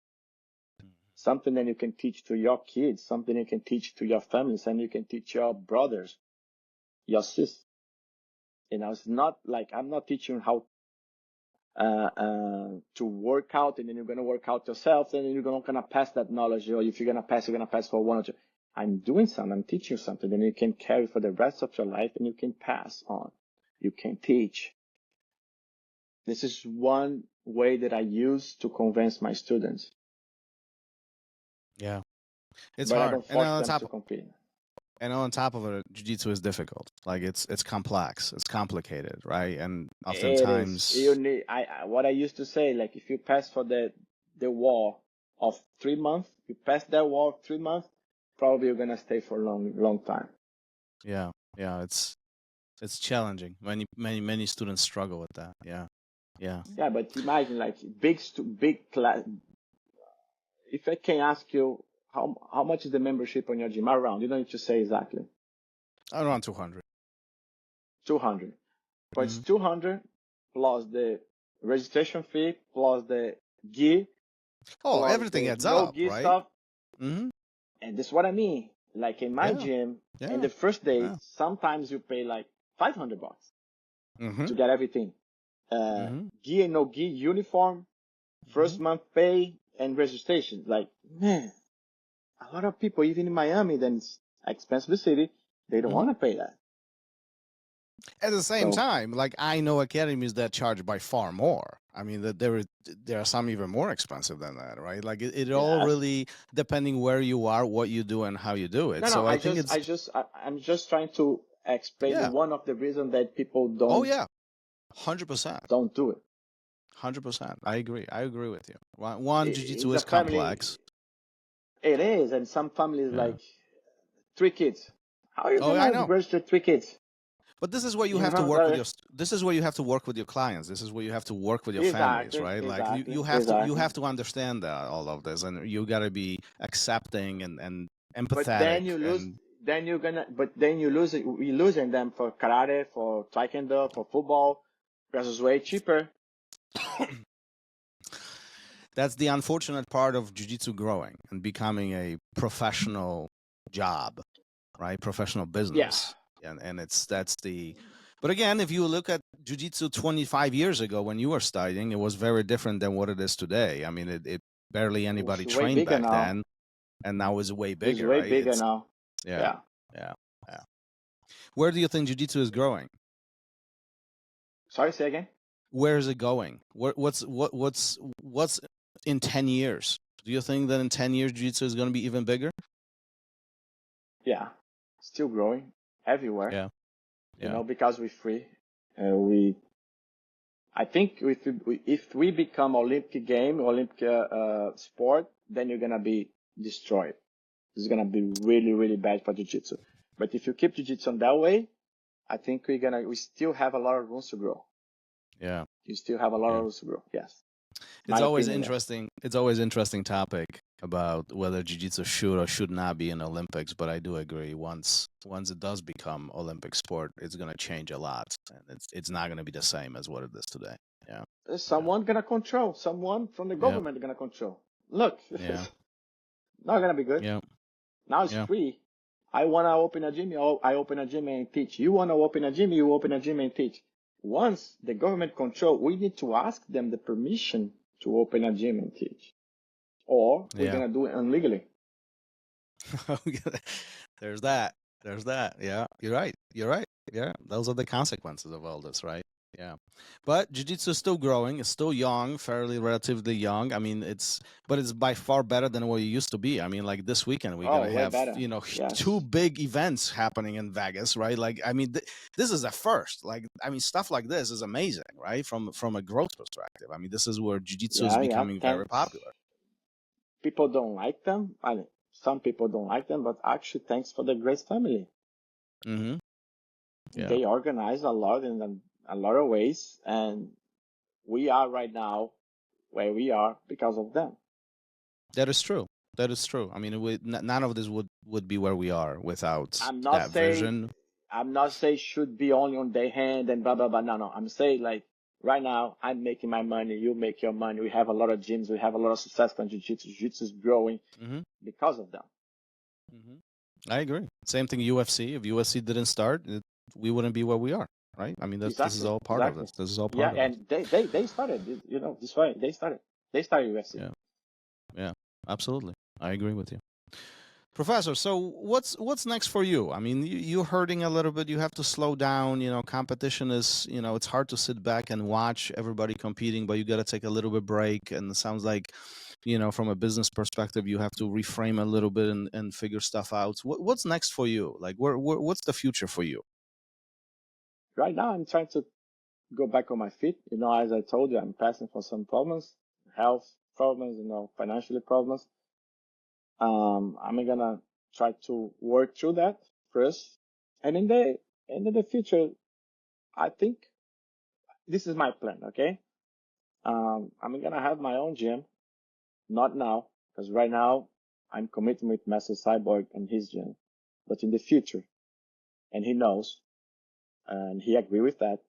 Something that you can teach to your kids, something you can teach to your families, and you can teach your brothers, your sisters. You know, it's not like I'm not teaching how to work out, and then you're gonna work out yourself, and then you're not gonna pass that knowledge, or if you're gonna pass for one or two. I'm doing something, I'm teaching you something that you can carry for the rest of your life, and you can pass on. You can teach. This is one way that I use to convince my students. Yeah, it's But I hard. don't force them to compete. And on top of it, jiu-jitsu is difficult. Like it's complex, it's complicated, right? And oftentimes, You need. What I used to say, like if you pass for the wall of 3 months, you pass that wall of 3 months, probably you're gonna stay for a long time. yeah, it's challenging. Many students struggle with that. Yeah. Yeah, but imagine like big class. If I can ask you how much is the membership on your gym around, you don't need to say exactly. Around 200. 200. But it's Mhm. 200 plus the registration fee plus the gi. Oh, plus everything the adds no up, gi right? stuff. Mm-hmm. And that's what I mean. Like in my Yeah. gym, Yeah. in the first day, Yeah. sometimes you pay like $500 Mm-hmm. to get everything. Gi and no gi, uniform, first month pay, and registration. Like, man, a lot of people, even in Miami, then it's expensive city, they don't want to pay that. At the same So- time, like I know academies that charge by far more. I mean, that there are some even more expensive than that, right? Like it all Yes. really depending where you are, what you do, and how you do it. No, So I think I'm just trying to explain Yeah. one of the reasons that people don't. Oh yeah, 100%, Don't do it. 100%. I agree with you. One, jiu-jitsu It's is a family- complex. It is, and some families Yeah. like 3 kids. How are you Oh, I gonna know. register 3 kids? But this is where you You have to know, work with that- your. This is where you have to work with your clients. This is where you have to work with your families, Exactly, right? Like exactly, you have exactly. to understand that all of this, and you got to be accepting and empathetic. But then you lose. and- Then you're gonna. But then you're losing them for karate, for taekwondo, for football, because it's way cheaper. That's the unfortunate part of jiu-jitsu growing and becoming a professional job, right? Professional business. And that's the. But again, if you look at jiu-jitsu 25 years ago when you were studying, it was very different than what it is today. I mean, it barely anybody It's way trained bigger back now. then, and now it's way It's bigger, way right? bigger now. Yeah. Where do you think jiu-jitsu is growing? Sorry, say again. Where is it going? What's in 10 years? Do you think that in 10 years jiu-jitsu is going to be even bigger? Yeah, still growing everywhere. Yeah. You know, because we're free. I think if we become Olympic sport, then you're gonna be destroyed. It's gonna be really, really bad for jiu-jitsu. But if you keep jiu-jitsu on that way, I think we still have a lot of room to grow. Yeah. You still have a lot of room to grow. Yes. It's always interesting. It's always interesting topic about whether jiu-jitsu should or should not be in Olympics. But I do agree. Once it does become Olympic sport, it's going to change a lot, and it's not going to be the same as what it is today. Yeah. Someone gonna control. Someone from the government gonna control. Look, Yeah. not gonna be good. Yeah. Now it's free. I wanna open a gym. I open a gym and teach. You wanna open a gym? You open a gym and teach. Once the government control, we need to ask them the permission to open a gym and teach, or we're gonna do it illegally. There's that. Yeah, you're right. Yeah, those are the consequences of all this, right? Yeah, but jiu-jitsu is still growing. It's still young, fairly relatively young. I mean, it's by far better than what it used to be. I mean, like this weekend we're gonna have better. 2 big events happening in Vegas, right? Like, I mean, this is a first. Like, I mean, stuff like this is amazing, right? From a growth perspective. I mean, this is where jiu-jitsu is becoming very popular. People don't like them. Some people don't like them, but actually, thanks for the Grace family. Mm-hmm. Yeah. They organize a lot in a lot of ways, and we are right now where we are because of them. That is true. That is true. I mean, none of this would be where we are without I'm not that saying vision. should be only on their hand and blah blah blah. No. I'm saying like right now I'm making my money, you make your money. We have a lot of gyms, we have a lot of success in jiu-jitsu. Jiu-jitsu is growing because of them. I agree. Same thing UFC. If UFC didn't start, we wouldn't be where we are, right? I mean, this is all part of this. This is all part of it. Yeah, and they started, you know, this way. They started UFC. Yeah, absolutely. I agree with you. Professor, so what's next for you? I mean, you're hurting a little bit. You have to slow down. You know, competition is, you know, it's hard to sit back and watch everybody competing, but you got to take a little bit break. And it sounds like, you know, from a business perspective, you have to reframe a little bit and figure stuff out. What's next for you? Like, what's the future for you? Right now, I'm trying to go back on my feet. You know, as I told you, I'm passing for some problems, health problems, you know, financially problems. I'm gonna try to work through that first, and in the future, I think this is my plan. Okay, I'm gonna have my own gym, not now, because right now I'm committed with Master Cyborg and his gym, but in the future, and he knows, and he agree with that.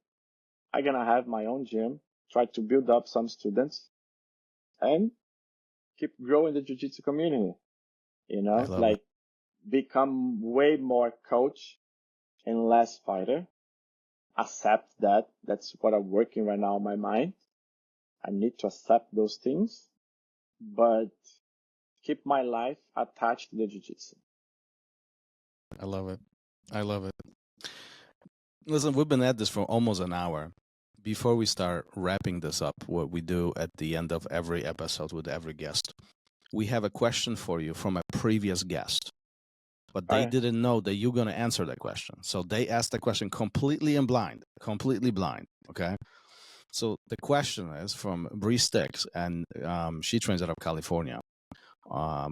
I'm gonna have my own gym, try to build up some students, and keep growing the jiu-jitsu community. You I know, love like become way more coach and less fighter. Accept that. That's what I'm working right now in my mind. I need to accept those things, but keep my life attached to the jiu-jitsu. I love it. I love it. Listen, we've been at this for almost an hour. Before we start wrapping this up, what we do at the end of every episode with every guest, we have a question for you from a previous guest, but they didn't know that you're going to answer that question. So they asked the question completely blind. Okay. So the question is from Bree Stikk, and she trains out of California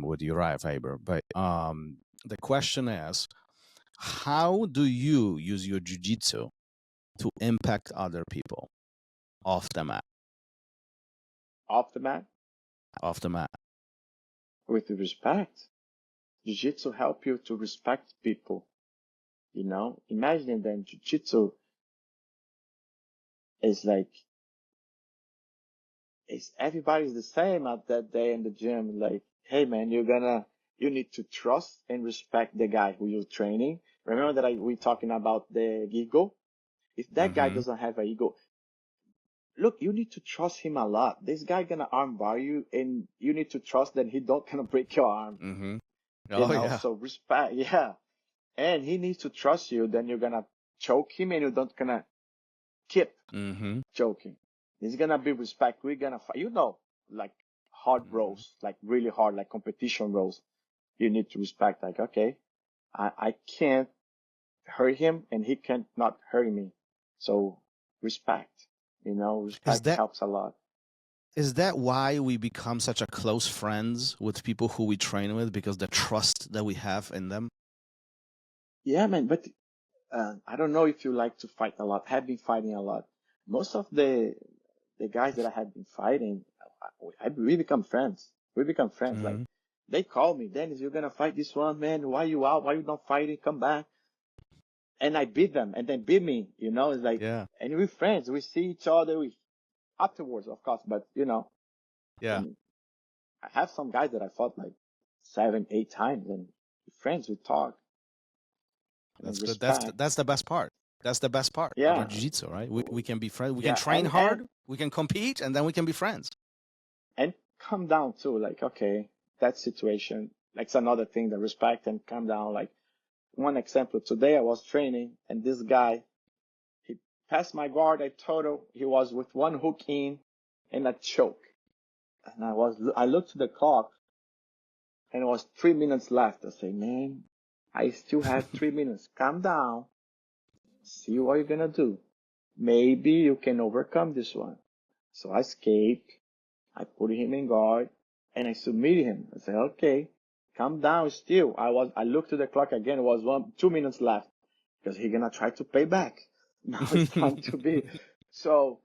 with Uriah Faber. But the question is, how do you use your jiu-jitsu to impact other people off the mat? Off the mat? Off the mat. With respect. Jiu-jitsu help you to respect people. You know, imagine that jiu-jitsu is like, everybody's the same at that day in the gym. Like, hey man, you need to trust and respect the guy who you're training. Remember that we talking about the ego? If that guy doesn't have an ego, look, you need to trust him a lot. This guy gonna arm bar you, and you need to trust that he don't gonna break your arm. Oh, yeah. So respect, yeah. And he needs to trust you. Then you're gonna choke him, and you don't gonna keep choking. It's gonna be respect. We're gonna fight. You know, like hard roles, like really hard, like competition roles. You need to respect. Like, okay, I can't hurt him, and he can't not hurt me. So respect. You know, respect helps a lot. Is that why we become such a close friends with people who we train with? Because the trust that we have in them? Yeah, man. But I don't know if you like to fight a lot. Have been fighting a lot. Most of the guys that I have been fighting, we become friends. Like, they call me, Dennis, you're gonna fight this one, man. Why you out? Why you not fighting? Come back. And I beat them, and then beat me. You know, it's like, and we're friends. We see each other. Afterwards, of course, but you know, I have some guys that I fought like 7, 8 times, and we're friends. We talk. That's good. That's the best part. That's the best part about jiu-jitsu, right? We can be friends. We can train hard. We can compete, and then we can be friends. And come down too, like, okay, that situation, like, it's another thing, the respect and calm down. Like, one example, today I was training, and this guy, he passed my guard. I told him he was with one hook in and a choke. And I looked to the clock, and it was 3 minutes left. I say, man, I still have 3 minutes. Calm down. See what you're gonna do. Maybe you can overcome this one. So I escaped. I put him in guard, and I submitted him. I said, okay, calm down still. I looked to the clock again. It was 2 minutes left. because he's gonna try to pay back. Now it's time to be. So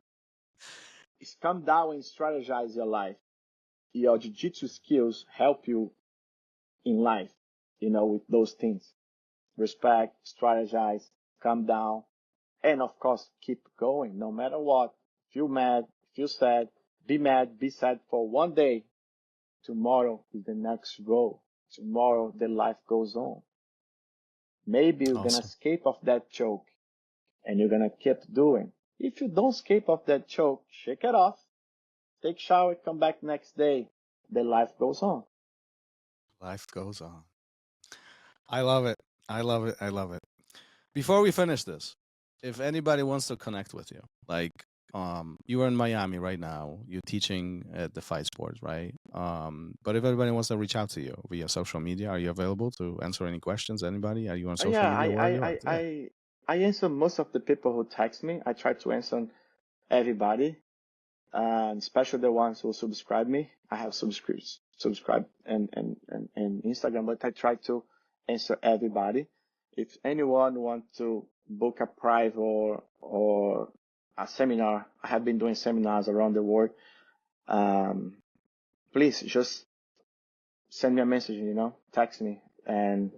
it's come down and strategize your life. Your jiu-jitsu skills help you in life, with those things. Respect, strategize, calm down, and of course, keep going no matter what. Feel mad, feel sad, be mad, be sad for one day. Tomorrow is the next goal. Tomorrow, the life goes on. Maybe you're going to escape off that choke and you're going to keep doing. If you don't escape off that choke, shake it off, take a shower, come back next day. The life goes on. Life goes on. I love it. I love it. I love it. Before we finish this, if anybody wants to connect with you, like you are in Miami right now, you're teaching at the Fight Sports, right? But if anybody wants to reach out to you via social media, are you available to answer any questions? Anybody? Are you on social media? I answer most of the people who text me. I try to answer everybody, especially the ones who subscribe me. I have subscribe and Instagram, but I try to answer everybody. If anyone wants to book a private or a seminar, I have been doing seminars around the world. Please just send me a message, text me, and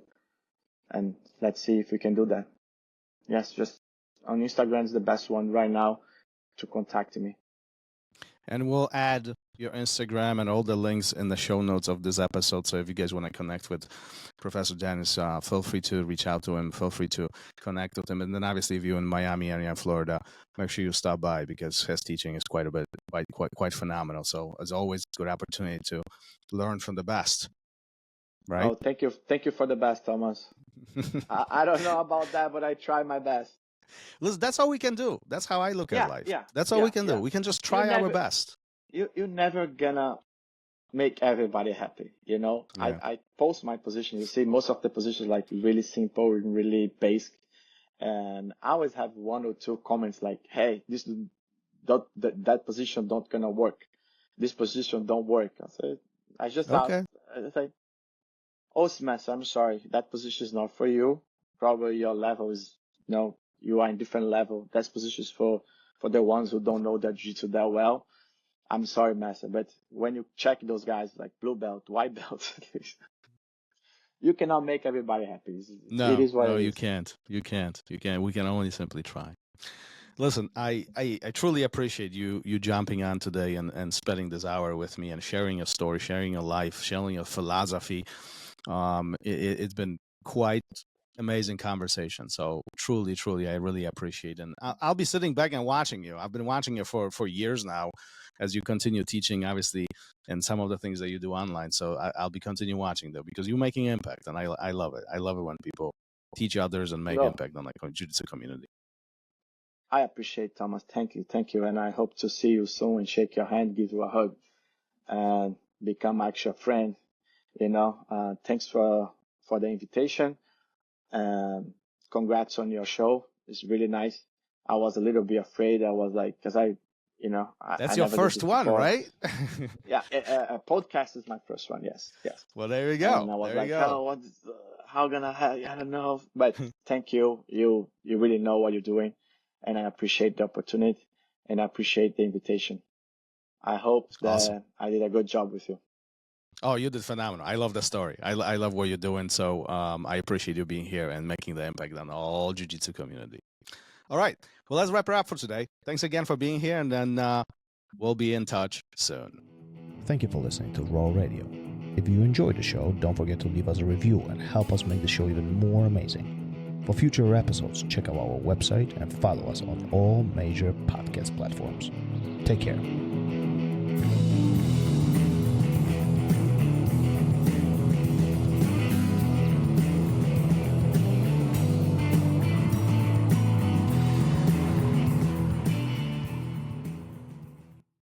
let's see if we can do that. Yes, just on Instagram is the best one right now to contact me. And we'll add your Instagram and all the links in the show notes of this episode. So if you guys want to connect with Professor Denis, feel free to reach out to him. Feel free to connect with him. And then obviously if you're in Miami area, Florida, make sure you stop by because his teaching is quite phenomenal. So as always, good opportunity to learn from the best. Right? Oh, thank you. Thank you for the best, Thomas. I don't know about that, but I try my best. Listen, that's all we can do. That's how I look at life. That's all we can do. We can just try our best. You're never gonna make everybody happy, I post my position. You see, most of the positions like really simple and really basic, and I always have one or two comments like, "Hey, that position don't gonna work. This position don't work." I say, "Oh, Smash, I'm sorry, that position is not for you. Probably your level is, you are in different level. That position is for the ones who don't know the jiu-jitsu that well. I'm sorry, master, but when you check those guys like blue belt, white belt, you cannot make everybody happy. It is what it is. You can't. You can't. We can only simply try." Listen, I truly appreciate you jumping on today and spending this hour with me and sharing your story, sharing your life, sharing your philosophy. It's been quite amazing conversation. So truly, I really appreciate it. And I'll be sitting back and watching you. I've been watching you for years now as you continue teaching, obviously, and some of the things that you do online. So I'll be continue watching though, because you're making impact, and I love it. I love it when people teach others and make impact on the jiu-jitsu community. I appreciate, Thomas. Thank you. And I hope to see you soon and shake your hand, give you a hug, and become actually a friend. Thanks for the invitation. Congrats on your show. It's really nice. I was a little bit afraid. I was like, because that's your first one, right? Yeah, a podcast is my first one. Yes. Well, there you go. And I was how gonna have? I don't know, but thank you. You really know what you're doing, and I appreciate the opportunity, and I appreciate the invitation. I hope that I did a good job with you. Oh, you did phenomenal. I love the story. I love what you're doing. So I appreciate you being here and making the impact on all jiu-jitsu community. All right. Well, let's wrap it up for today. Thanks again for being here, and then we'll be in touch soon. Thank you for listening to Raw Radio. If you enjoyed the show, don't forget to leave us a review and help us make the show even more amazing. For future episodes, check out our website and follow us on all major podcast platforms. Take care.